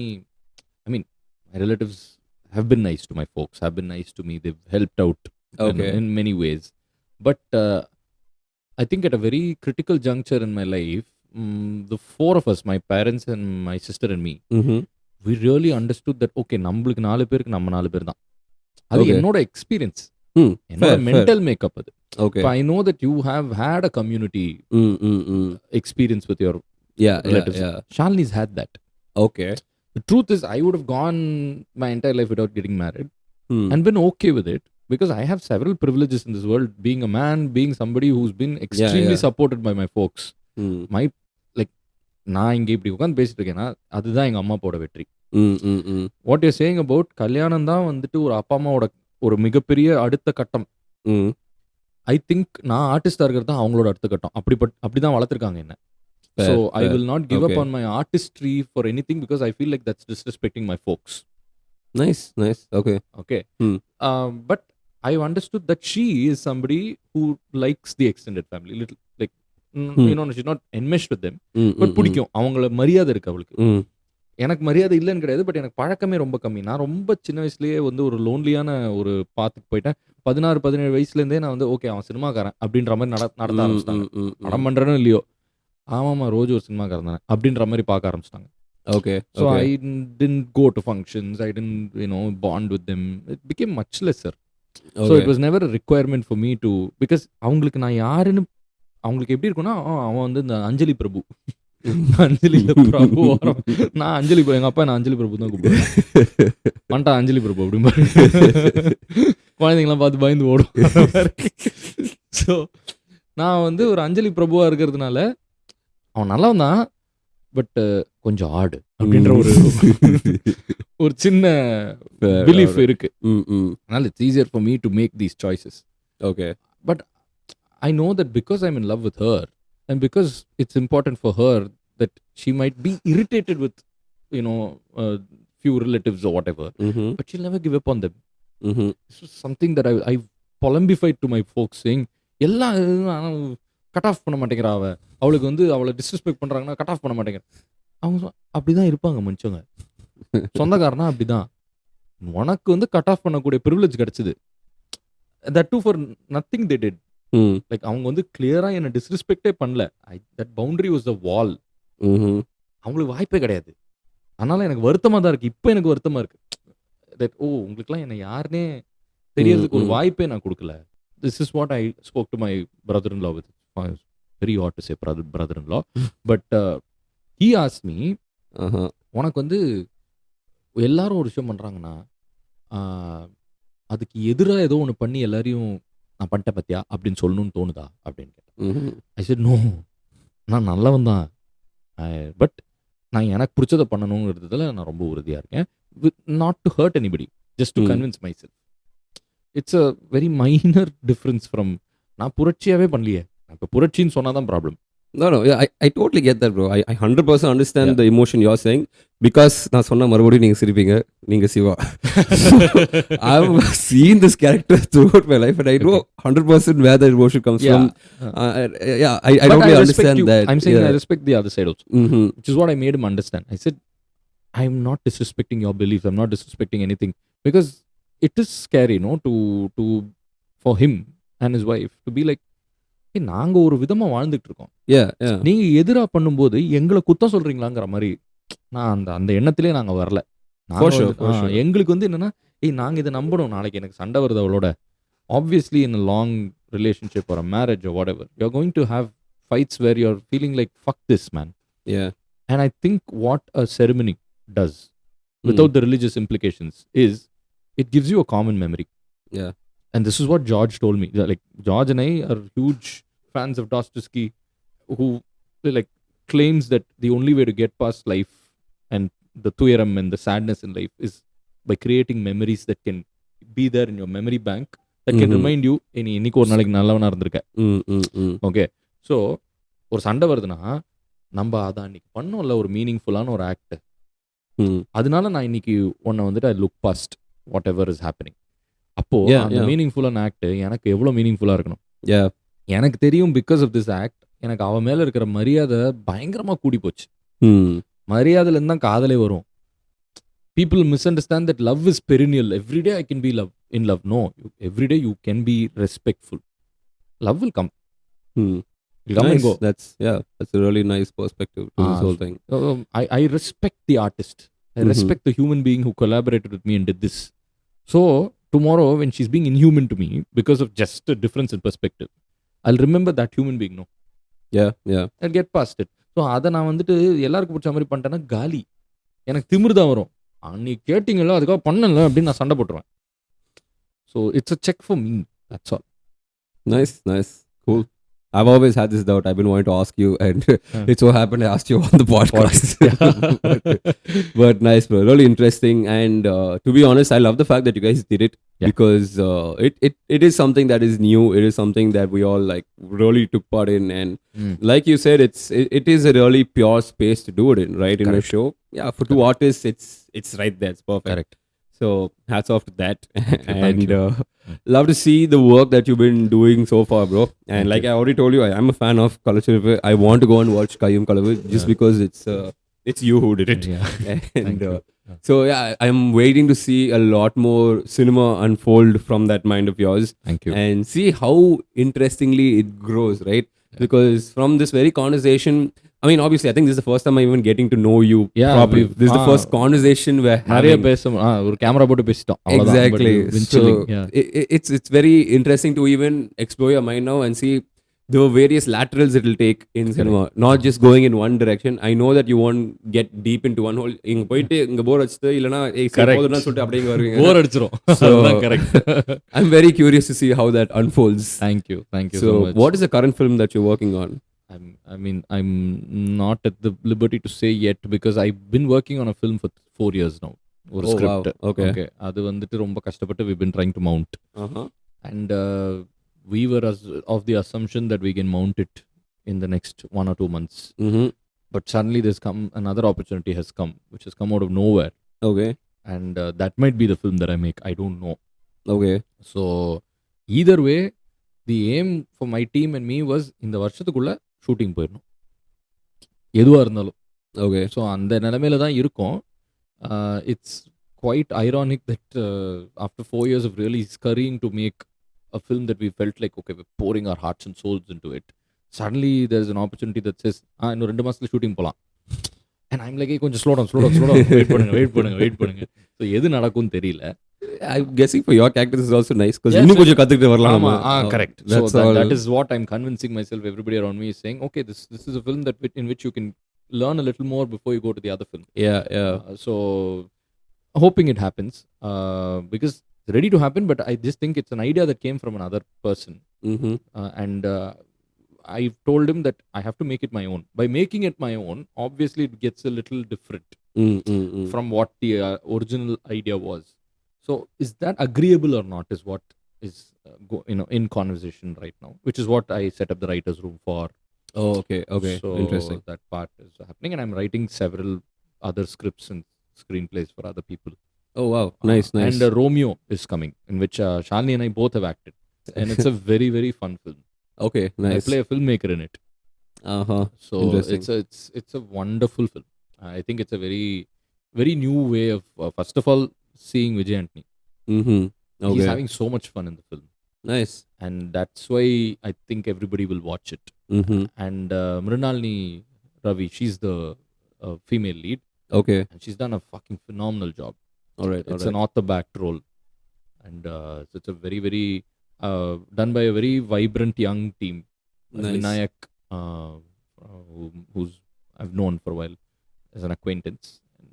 I mean, my relatives have been nice to my folks, have been nice to me. They've helped out in many ways. But I think at a very critical juncture in my life, the four of us, my parents and my sister and me, we really understood that okay நம்மளுக்கு 4 பேருக்கு நம்ம 4 பேர் தான். அது என்னோட experience, என்னோட mental makeup அது. Okay. I know that you have had a community experience with your relatives. Shalini's had that. Okay. The truth is I would have gone my entire life without getting married and been okay with it because I have several privileges in this world, being a man, being somebody who's been extremely supported by my folks. My நான் இங்கே இப்படி உட்காந்து பேசிட்டு இருக்கேன்னா அதுதான் எங்கள் அம்மா அப்பாவோட வெற்றி. வாட் யூர் சேயிங் அபவுட் கல்யாணம் தான் வந்துட்டு ஒரு அப்பா அம்மாவோட ஒரு மிகப்பெரிய அடுத்த கட்டம். ஐ திங்க் நான் ஆர்டிஸ்டாக இருக்கிறது தான் அவங்களோட அடுத்த கட்டம். அப்படிதான் வளர்த்துருக்காங்க என்ன. So I will not give up on my artistry for anything because I feel like that's disrespecting my folks. Nice. Okay. But I understood that she is somebody who likes the extended family. Little like you know, she's not enmeshed with them, but பிடிக்கும், அவங்கள மரியாதை இருக்கு அவளுக்கு. எனக்கு மரியாதை இல்லைன்னு கிடையாது, but எனக்கு பழக்கமே ரொம்ப கம்மி. நான் ரொம்ப சின்ன வயசுலேயே வந்து ஒரு லோன்லியான ஒரு பாத்துக்கு போயிட்டேன். 16-17 வயசுலேருந்தே நான் வந்து ஓகே அவன் சினிமாக்காரன் அப்படின்ற மாதிரி நடத்த ஆரம்பிச்சிட்டாங்க. படம் பண்ணுறேன்னு இல்லையோ, ஆமாம்மா ரோஜு ஒரு சினிமாக்காரன் தானே அப்படின்ற மாதிரி பார்க்க ஆரம்பிச்சிட்டாங்க. Okay. So I didn't go to functions, I didn't bond with them. It became much lesser. So it was never a requirement for me to, because அவங்களுக்கு நான் யாருன்னு அவங்களுக்கு எப்படி இருக்குன்னா, அவன் வந்து இந்த அஞ்சலி பிரபு, அஞ்சலி பிரபு வரும். நான் அஞ்சலி பிரபு, எங்க அப்பா நான் அஞ்சலி பிரபு தான் கூப்பிடுவேன். பண்ணிட்டா அஞ்சலி பிரபு அப்படிம்பாரு. குழந்தைங்களாம் பார்த்து பயந்து ஓடும். ஸோ நான் வந்து ஒரு அஞ்சலி பிரபுவா இருக்கிறதுனால அவன் நல்லவன் தான், பட் கொஞ்சம் ஆடு அப்படின்ற ஒரு சின்ன பிலீஃப் இருக்கு. அதனால it's easier for me to make these choices. Okay. But I know that because I'm in love with her and because it's important for her that she might be irritated with few relatives or whatever, but she'll never give up on them. This is something that I polemified to my folks saying எல்லாம் cut off பண்ண மாட்டேங்கிறா, அவளுக்கு வந்து அவளை disrespect பண்றாங்கன்னா cut off பண்ண மாட்டேங்கிற. அவங்க அப்படிதான் இருப்பாங்க மனுஷங்க, சொந்தக்காரனா அப்படிதான். உனக்கு வந்து கட் ஆஃப் பண்ணக்கூடிய ப்ரிவிலேஜ் கிடைச்சது, that too for nothing they did. Like அவங்க வந்து கிளியரா என்ன டிஸ்ரெஸ்பெக்டே பண்ணல. தட் பவுண்டரி வாஸ் த வால். அவங்களுக்கு வாய்ப்பே கிடையாது. அதனால எனக்கு வருத்தமா தான் இருக்கு. இப்போ எனக்கு வருத்தமா இருக்கு. தட் உங்களுக்குலாம் என்ன யாருன்னே தெரியறதுக்கு ஒரு வாய்ப்பே நான் கொடுக்கல. This is what I spoke to my brother in law with. Very hot to say brother in law, but he asked me, உனக்கு வந்து எல்லாரும் ஒரு விஷயம் பண்றாங்கன்னா அதுக்கு எதிராக ஏதோ ஒன்று பண்ணி எல்லாரையும் நான் பண்ணிட்டேன் பத்தியா அப்படின்னு சொல்லணும்னு தோணுதா அப்படின்னு கேட்டேன். ஐ செட் நோ, நான் நல்லவன் தான், பட் நான் எனக்கு பிடிச்சதை பண்ணணுங்கிறதுல நான் ரொம்ப உறுதியாக இருக்கேன். Not to hurt anybody, just to convince myself. It's a very minor difference from நான் புரட்சியாகவே பண்ணலையே. நான் இப்போ புரட்சின்னு சொன்னாதான் problem. No, yeah, I totally get that, bro. I 100% understand Yeah. the emotion you're saying because நான் சொன்ன மறுபடியும் நீங்க சிரிப்பீங்க நீங்க Siva. I've seen this character throughout my life and I know 100% where the emotion comes Yeah. from. Yeah, I But totally I respect understand you. that. I'm saying Yeah. I respect the other side also, Mm-hmm. which is what I made him understand. I said, I'm not disrespecting your beliefs. I'm not disrespecting anything because it is scary, no, to for him and his wife to be like, hey, நாங்க ஒரு விதமா வாழ்ந்துட்டு இருக்கோம். Yeah, yeah. நீங்க எதிரா பண்ணும்போது எங்களை குத்தம் சொல்றீங்களாங்கிற மாதிரி நான் அந்த அந்த எண்ணத்திலே நாங்க வரல. For sure, for sure. எங்களுக்கு வந்து என்னன்னா, நாங்க இதை நம்பணும். நாளைக்கு எனக்கு சண்டை வருது அவளோட. Obviously, in a long relationship or a marriage or whatever, you're going to have fights where you're feeling like, fuck this, man. Yeah. And I think what a ceremony does, without the religious implications, is it gives you a common memory. Yeah. And this is what George told me. Like, George and I are huge fans of Dostoevsky, who like claims that the only way to get past life and the tuyaram and the sadness in life is by creating memories that can be there in your memory bank that can remind you, நீ இன்னைக்கு ஒரு நாளைக்கு நல்லவனா இருந்திருக்க. Okay, so ஒரு சண்டை வருதுன்னா நம்ம அதை அன்னைக்கு பண்ணோம்ல ஒரு மீனிங்ஃபுல்லான ஒரு ஆக்ட், அதனால நான் இன்னைக்கு உன்னை வந்துட்டு I look past whatever is happening. அப்போ அந்த மீனிங்ஃபுல்லான ஆக்ட் எனக்கு எவ்வளவு மீனிங்ஃபுல்லா இருக்கணும். எனக்கு தெரியும் பிகாஸ் ஆஃப் திஸ் ஆக்ட் எனக்கு அவன் மேல இருக்கிற மரியாதை பயங்கரமா கூடி போச்சு. மரியாதையில இருந்து தான் காதலே வரும். People misunderstand that love is perennial. Every day I can be in love. No, every day you can be respectful. Love will come. It'll come and go. That's a really nice perspective to this whole thing. I respect the artist. I respect the human being who collaborated with me and did this. So tomorrow when she's being inhuman to me because of just a difference in perspective, I'll remember that human being. No. Yeah. I'll get past it. So அதை நான் வந்துட்டு எல்லாருக்கும் பிடிச்ச மாதிரி பண்ணிட்டேன்னா காலி, எனக்கு திமிரு தான் வரும். நீ கேட்டீங்களோ அதுக்காக பண்ணல அப்படின்னு நான் சண்டை போட்டுருவேன். So it's a check for me, that's all. Nice, cool. I've always had this doubt. I've been wanting to ask you, and it so happened I asked you on the podcast. But nice, bro. Really interesting. And to be honest, I love the fact that you guys did it because it is something that is new. It is something that we all like really took part in, and like you said, it is a really pure space to do it in, right? In a show. Yeah, for two artists, it's right there. It's perfect. Correct. So hats off to that. And love to see the work that you've been doing so far, bro. And like I already told you, I'm a fan of Kallachirippu. I want to go and watch Kaiyum Kalavum just because it's you who did it. Yeah. And so yeah, I'm waiting to see a lot more cinema unfold from that mind of yours. Thank you. And see how interestingly it grows, right? Because from this very conversation, I mean, obviously, I think this is the first time I'm even getting to know you properly. This is the first conversation we're having. ஒரு camera போட்டு பேசிட்டோம். Exactly. So it's very interesting to even explore your mind now and see the various laterals it will take in cinema. Not just going in one direction. I know that you won't get deep into one hole. இங்க போயிட்டு இங்க போர் அடிச்சிட்டு இல்லனா போதும்னா சொல்லிட்டு அப்படியே வருவீங்க. போர் அடிச்சிரும். So correct. I'm very curious to see how that unfolds. Thank you so much. What is the current film that you're working on? I'm not at the liberty to say yet because I've been working on a film for 4 years now. ஒரு script. Wow. Okay. அது வந்துட்டு ரொம்ப கஷ்டப்பட்டு we've been trying to mount. And we were of the assumption that we can mount it in the next 1 or 2 months. But suddenly there's come another opportunity has come, which has come out of nowhere. Okay. And that might be the film that I make. I don't know. Okay. So either way, the aim for my team and me was இந்த வருஷத்துக்குள்ள shooting போயிடணும் எதுவாக இருந்தாலும். Okay. So அந்த நிலைமையில தான் இருக்கும். It's quite ironic that after 4 years of really scurrying to make a film that we felt like, okay, we're pouring our hearts and souls into it, suddenly there's an opportunity that says, இன்னும் 2 மாசத்துல shooting போகலாம். And I'm like, கொஞ்சம் slow down, wait பண்ணுங்க. So எது நடக்கும்னு தெரியல. I'm guessing for your character this is also nice because இன்னும் கொஞ்சம் கத்துக்கிட்டு வரலாம். Correct. So that is what I'm convincing myself. Everybody around me is saying, okay, this is a film that in which you can learn a little more before you go to the other film. Yeah. So hoping it happens because it's ready to happen, but I just think it's an idea that came from another person. And I've told him that I have to make it my own. By making it my own, obviously it gets a little different from what the original idea was. So is that agreeable or not is what is in conversation right now, which is what I set up the writer's room for. Oh, okay. So Interesting. that part is happening, and I'm writing several other scripts and screenplays for other people. Oh, wow. Nice. And Romeo is coming, in which Shalini and I both have acted, and it's a very, very fun film. Okay, I nice. play a filmmaker in it. So Interesting. it's a wonderful film. I think it's a very, very new way of first of all seeing Vijay Antony. Okay. He's having so much fun in the film, Nice. and that's why I think everybody will watch it. And Mrinalini Ravi, she's the female lead, Okay. and she's done a fucking phenomenal job. All right. It's an author-backed role, and so it's a very, very done by a very vibrant young team. Nice. Vinayak, who's I've known for a while as an acquaintance.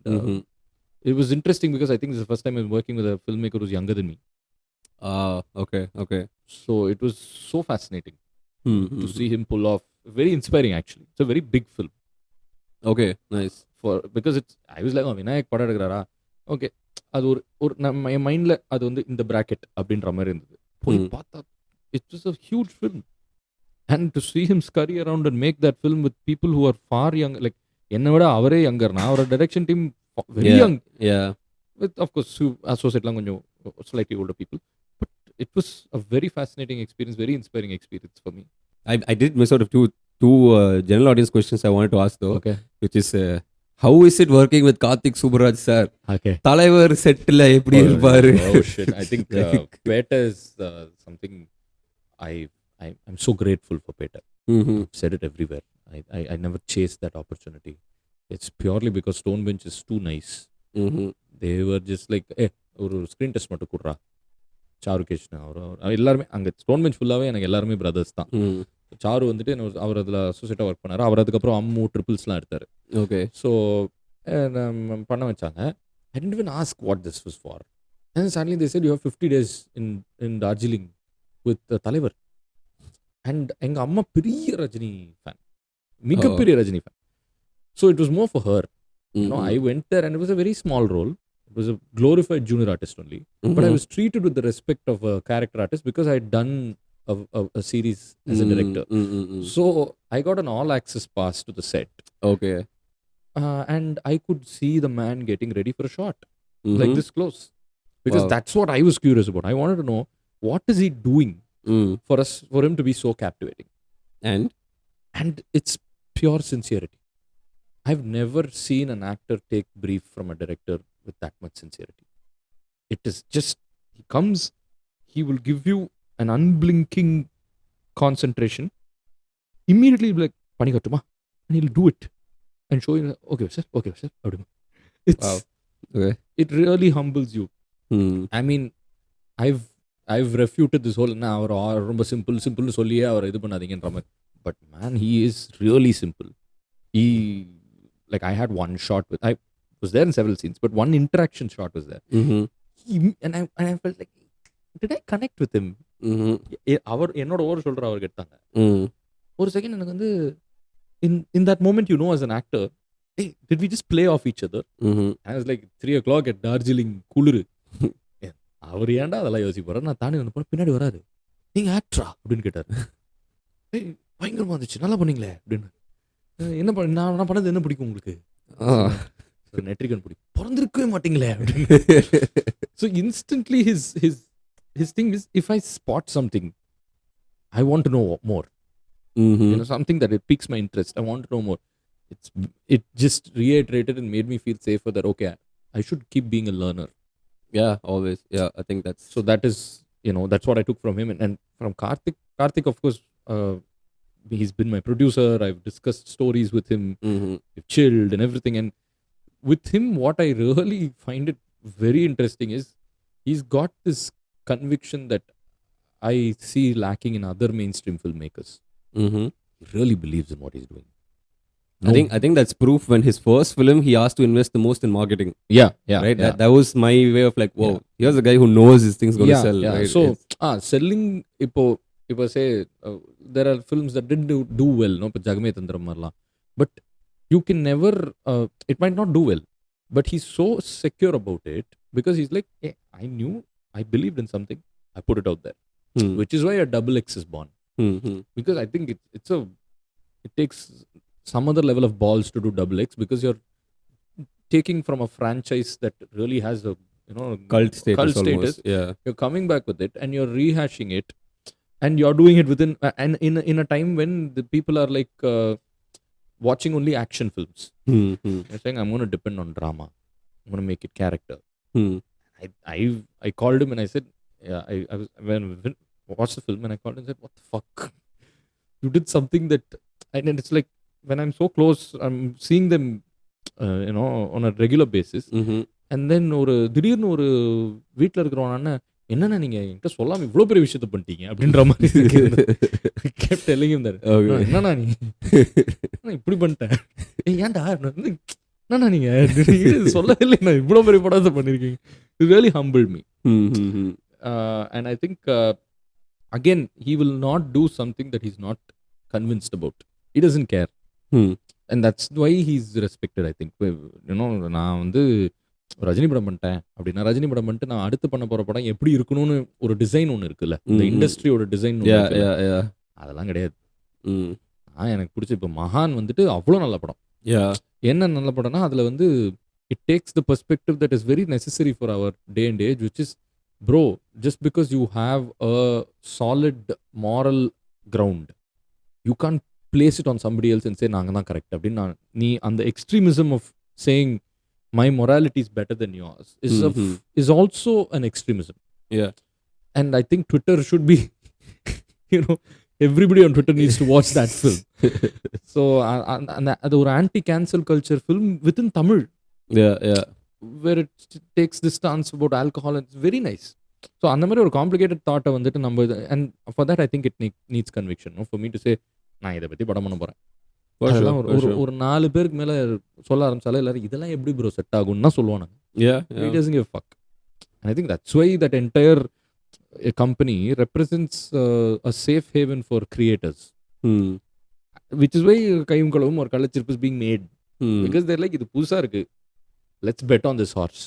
And, it was interesting because I think this is the first time I'm working with a filmmaker who's younger than me. Okay. So it was so fascinating to see him pull off. Very inspiring, actually. It's a very big film. Okay, nice. Because I was like, oh, Vinayak படம் எடுக்கிறாரா, okay, அது ஒரு நம்ம என் மைண்டில் அது வந்து இந்த bracket அப்படின்ற மாதிரி இருந்தது. போய் பார்த்தா it's was a huge film, and to see him scurry around and make that film with people who are far young, like என்னை விட அவரே younger. நான் அவரோட direction team very young, with of course associate-லாம் கொஞ்சம் slightly older people, but it was a very fascinating experience, very inspiring experience for me. I did miss out of two general audience questions I wanted to ask though. Okay. Which is how is it working with Karthik Subbaraj sir? Okay. Thalaivar setல எப்படி இருப்பாரு? Oh shit, I think Petta is something I'm so grateful for Petta. I've said it everywhere. I never chased that opportunity. It's purely because Stonebench is too nice. They were just like, ஒரு screen test மட்டும் கொடுறா, sir Krishna அவர் எல்லாருமே அங்கே stone bench ஃபுல்லாகவே எனக்கு எல்லாருமே brothers தான். Sir வந்துட்டு அவர் அதில் அசோசியேட்டாக ஒர்க் பண்ணார். அவர் அதுக்கப்புறம் அம்மு ட்ரிபிள்ஸ்லாம் எடுத்தார். ஓகே. ஸோ பண்ண வச்சாங்க. I didn't even ask what this was for. And suddenly they said you have 50 days in Darjeeling with Thalaivar. And எங்கள் அம்மா பெரிய ரஜினி ஃபேன், மிகப்பெரிய Rajini fan. So it was more for her. I went there and it was a very small role. It was a glorified junior artist only. But I was treated with the respect of a character artist because I had done a series as a director. So I got an all-access pass to the set. Okay. And I could see the man getting ready for a shot. Like this close. Because that's what I was curious about. I wanted to know, what is he doing for him to be so captivating? And it's pure sincerity. I've never seen an actor take brief from a director with that much sincerity. It is just, he comes, he will give you an unblinking concentration. Immediately he'll be like, Panikattuma, and he'll do it and show you, okay sir. It's, wow. Okay. It really humbles you. I mean, I've refuted this whole, ரொம்ப simple சொல்லியே அவர் இது பண்ணாதீங்கன்ற மாதிரி. But man, he is really simple. Like I had one shot with, I was there in several scenes, but one interaction shot was there. And I felt like, did I connect with him? அவர் என்னோட over shoulder அவர் எடுத்தாங்க. ஒரு second எனக்கு வந்து in that moment, you know, as an actor, hey, did we just play off each other? I was like 3 o'clock at Darjeeling, குளிரு. அவர் ஏன்டா அதெல்லாம் யோசிப்பாரு. நான் தானே வந்து பின்னாடி வராரு, நீங்க ஆக்டரா அப்படின்னு கேட்டார். பயங்கரமா இருந்துச்சு, நல்லா பண்ணீங்களே அப்படின்னு. என்ன நான் பண்ணது என்ன பிடிக்கும் உங்களுக்கு? நெட்ரிகன் பிடிக்கும். பிறந்திருக்கவே மாட்டீங்களே அப்படின்னு. So instantly his thing is, if I spot something, I want to know more. You know, something that it piques my interest, I want to know more. It just reiterated and made me feel safer that okay, I should keep being a learner. Yeah, always. Yeah, I think that's so. That is, you know, that's what I took from him. And from Karthik, of course, he's been my producer. I've discussed stories with him. We've chilled and everything. And with him, what I really find it very interesting is he's got this conviction that I see lacking in other mainstream filmmakers. He really believes in what he's doing. I think that's proof. When his first film, he asked to invest the most in marketing. Yeah. Right. Yeah. That was my way of like, whoa, here's a guy who knows his thing's going to sell. Yeah. Right? So selling, if I say there are films that didn't do well, no, Jagme Tandram marla, but you can never. It might not do well, but he's so secure about it because he's like, hey, I believed in something, I put it out there, which is why a double X is born. Because I think it's a it takes some other level of balls to do double X, because you're taking from a franchise that really has a Cult status almost. status. Yeah. You're coming back with it and you're rehashing it, and you're doing it within and in a time when the people are like watching only action films. You're saying, I'm going to depend on drama, I'm going to make it character. I called him and I said, yeah, I was when watched the film and I called him and said, what the fuck, you did something that, and it's like when I'm so close, I'm seeing them on a regular basis. And then ஒரு திடீர்னு ஒரு வீட்டில் இருக்கிறவனா, என்னன்னா நீங்க என்கிட்ட சொல்லாம இவ்வளவு பெரிய விஷயத்த பண்ணிட்டீங்க அப்படின்ற மாதிரி kept telling him that. என்னன்னா நீ இப்படி பண்ணிட்டேன், ஏன்டா என்னன்னா நீங்க சொல்லவே இல்லை, நான் இவ்வளவு பெரிய படத்தை பண்ணிருக்கீங்க. It really humbled me. And I think again, he will not do something that he's not convinced about. He doesn't care. And that's why he's respected, I think. நான் வந்து ரஜினி படம் பண்ணிட்டேன் அப்படின்னா, ரஜினி படம் பண்ணிட்டு நான் அடுத்து பண்ண போற படம் எப்படி இருக்கணும்னு ஒரு டிசைன் ஒன்று இருக்குல்ல, இந்த இண்டஸ்ட்ரியோட டிசைன், அதெல்லாம் கிடையாது. எனக்கு பிடிச்ச இப்போ மகான் வந்துட்டு அவ்வளோ நல்ல படம். என்ன நல்ல படம்னா, அதில் வந்து it takes the perspective that is very necessary for our day and age, which is bro, just because you have a solid moral ground, you can place it on somebody else and say நாங்க தான் correct அப்படின்னு. நீ அந்த extremism of saying my morality is better than yours is also an extremism. And I think Twitter should be everybody on Twitter needs to watch that film. So அது ஒரு anti cancel culture film within Tamil, where it takes this stance about alcohol, and it's very nice. So அந்த மாதிரி ஒரு complicated thought வந்துட்டு நம்ம, and for that I think it needs conviction, for me to say நான் இதை பத்தி படம் பண்ண போறேன். ஒரு 4 பேருக்கு மேல சொல்ல ஆரம்பிச்சாலே எல்லாரும் இதெல்லாம் எப்படி ப்ரோ செட் ஆகும்னா சொல்லுவானுங்க. He doesn't give a fuck. And I think that's why that entire company represents a safe haven for creators. Which is why Kaiyum Kalavum or Kallachirippu is being made. Because they're like, இது புதுசா இருக்கு, let's bet on this horse.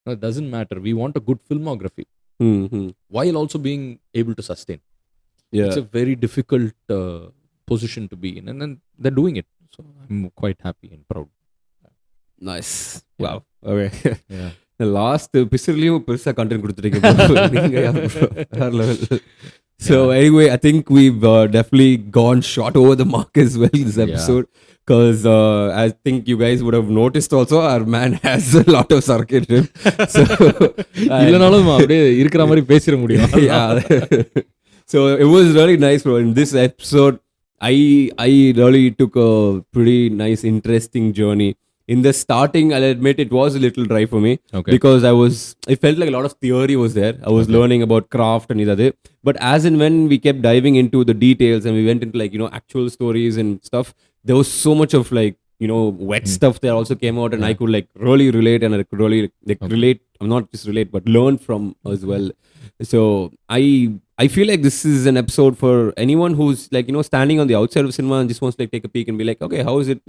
No, it doesn't matter, we want a good filmography while also being able to sustain. It's a very difficult position to be in, and then they're doing it, so I'm quite happy and proud. Nice. Wow. Okay. The last episodeலயும் பெருசா content கொடுத்துட்டீங்க நீங்க. level. So anyway, I think we've definitely gone short over the mark as well this episode, because I think you guys would have noticed also our man has a lot of sarcasm. So இல்லனாலும் அப்படியே இருக்கிற மாதிரி பேசிர முடியும். So it was really nice, bro. In this episode, I really took a pretty nice, interesting journey. In the starting, I'll admit it was a little dry for me, because it felt like a lot of theory was there. I was learning about craft and other. But as and when we kept diving into the details and we went into like, actual stories and stuff, there was so much of like, wet stuff that also came out, and I could like really relate, and I could really like relate, not just relate, but learn from as well. So I feel like this is an episode for anyone who's like, standing on the outside of cinema and just wants to like take a peek and be like, okay, how is it,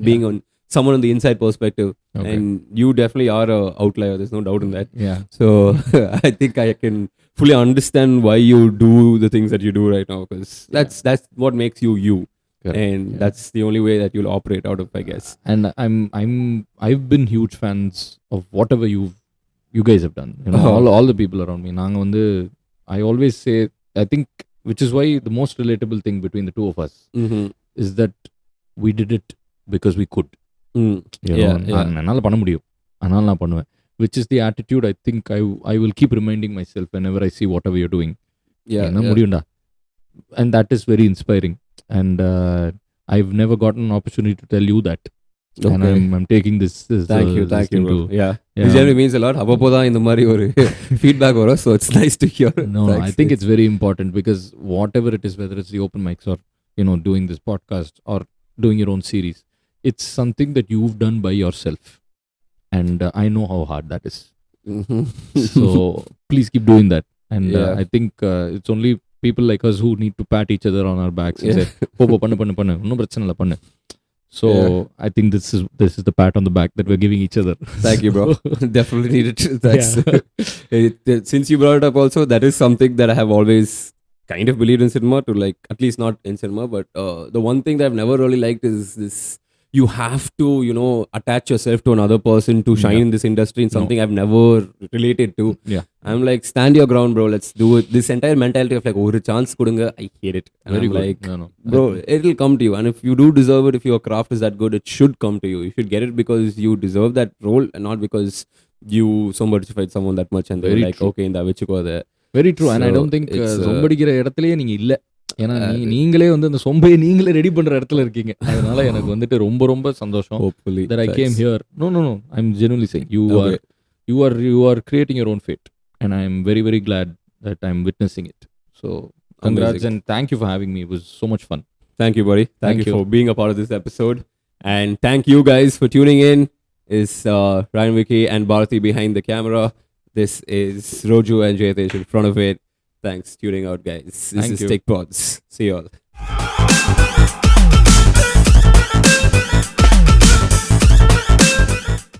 being on someone on the inside perspective. And you definitely are a outlier, there's no doubt in that. So I think I can fully understand why you do the things that you do right now, because that's what makes you. And that's the only way that you'll operate out of, I guess. And I've been huge fans of whatever you guys have done, all the people around me. நாங்க வந்து, I always say, I think, which is why the most relatable thing between the two of us is that we did it because we could. என்னால் பண்ண முடியும், அதனால நான் பண்ணுவேன். Which is the attitude I think I will keep reminding myself whenever I see whatever you're doing. என்ன முடியும்டா. And that is very inspiring. And I've never gotten an opportunity to tell you that. And I'm taking this. Thank you, bro. It generally means a lot. அப்பப்போதான் இந்த மாதிரி ஒரு feedback வரும், so it's nice to hear. No, I think it's very important, because whatever it is, whether it's the open mics or doing this podcast or doing your own series, it's something that you've done by yourself, and I know how hard that is. So please keep doing that. And I think it's only people like us who need to pat each other on our backs and say, "Po pannu ஒன்னும் பிரச்சனை இல்ல பண்ணு." So I think this is the pat on the back that we're giving each other. Thank you, bro. Definitely needed. Since you brought it up also, that is something that I have always kind of believed in cinema to like, at least not in cinema, but the one thing that I've never really liked is this, you have to, you know, attach yourself to another person to shine in this industry, in something I've never related to. Yeah. I'm like, stand your ground, bro, let's do it. This entire mentality of like, oh, chance kudunga, I hate it. And Very I'm good. like, No. bro, it'll come to you, and if you do deserve it, if your craft is that good, it should come to you. You should get it because you deserve that role, and not because you somebody someone that much and they're Very like, true. okay, in that which you go there. Very true. And I So, don't think it's, சொம்படிக்கிற இடத்துலயே நீங்க இல்ல. ஏன்னா நீங்களே வந்து அந்த சொம்பையை நீங்களே ready பண்ற இடத்துல இருக்கீங்க. அதனால எனக்கு வந்துட்டு ரொம்ப ரொம்ப சந்தோஷம். Hopefully that I came here. No. I'm genuinely saying Okay. you are creating your own fate, and I'm very very glad that I'm witnessing it. So congrats. Amazing. And thank you for having me. It was so much fun. Thank you, buddy. Thank you you. for being a part of this episode, and thank you guys for tuning in. Is Ryan Vicky and Bharati behind the camera. This is Roju and Jaytesh in front of it. Thanks tuning out, guys. This Thank is you. TIGPODS. See you all.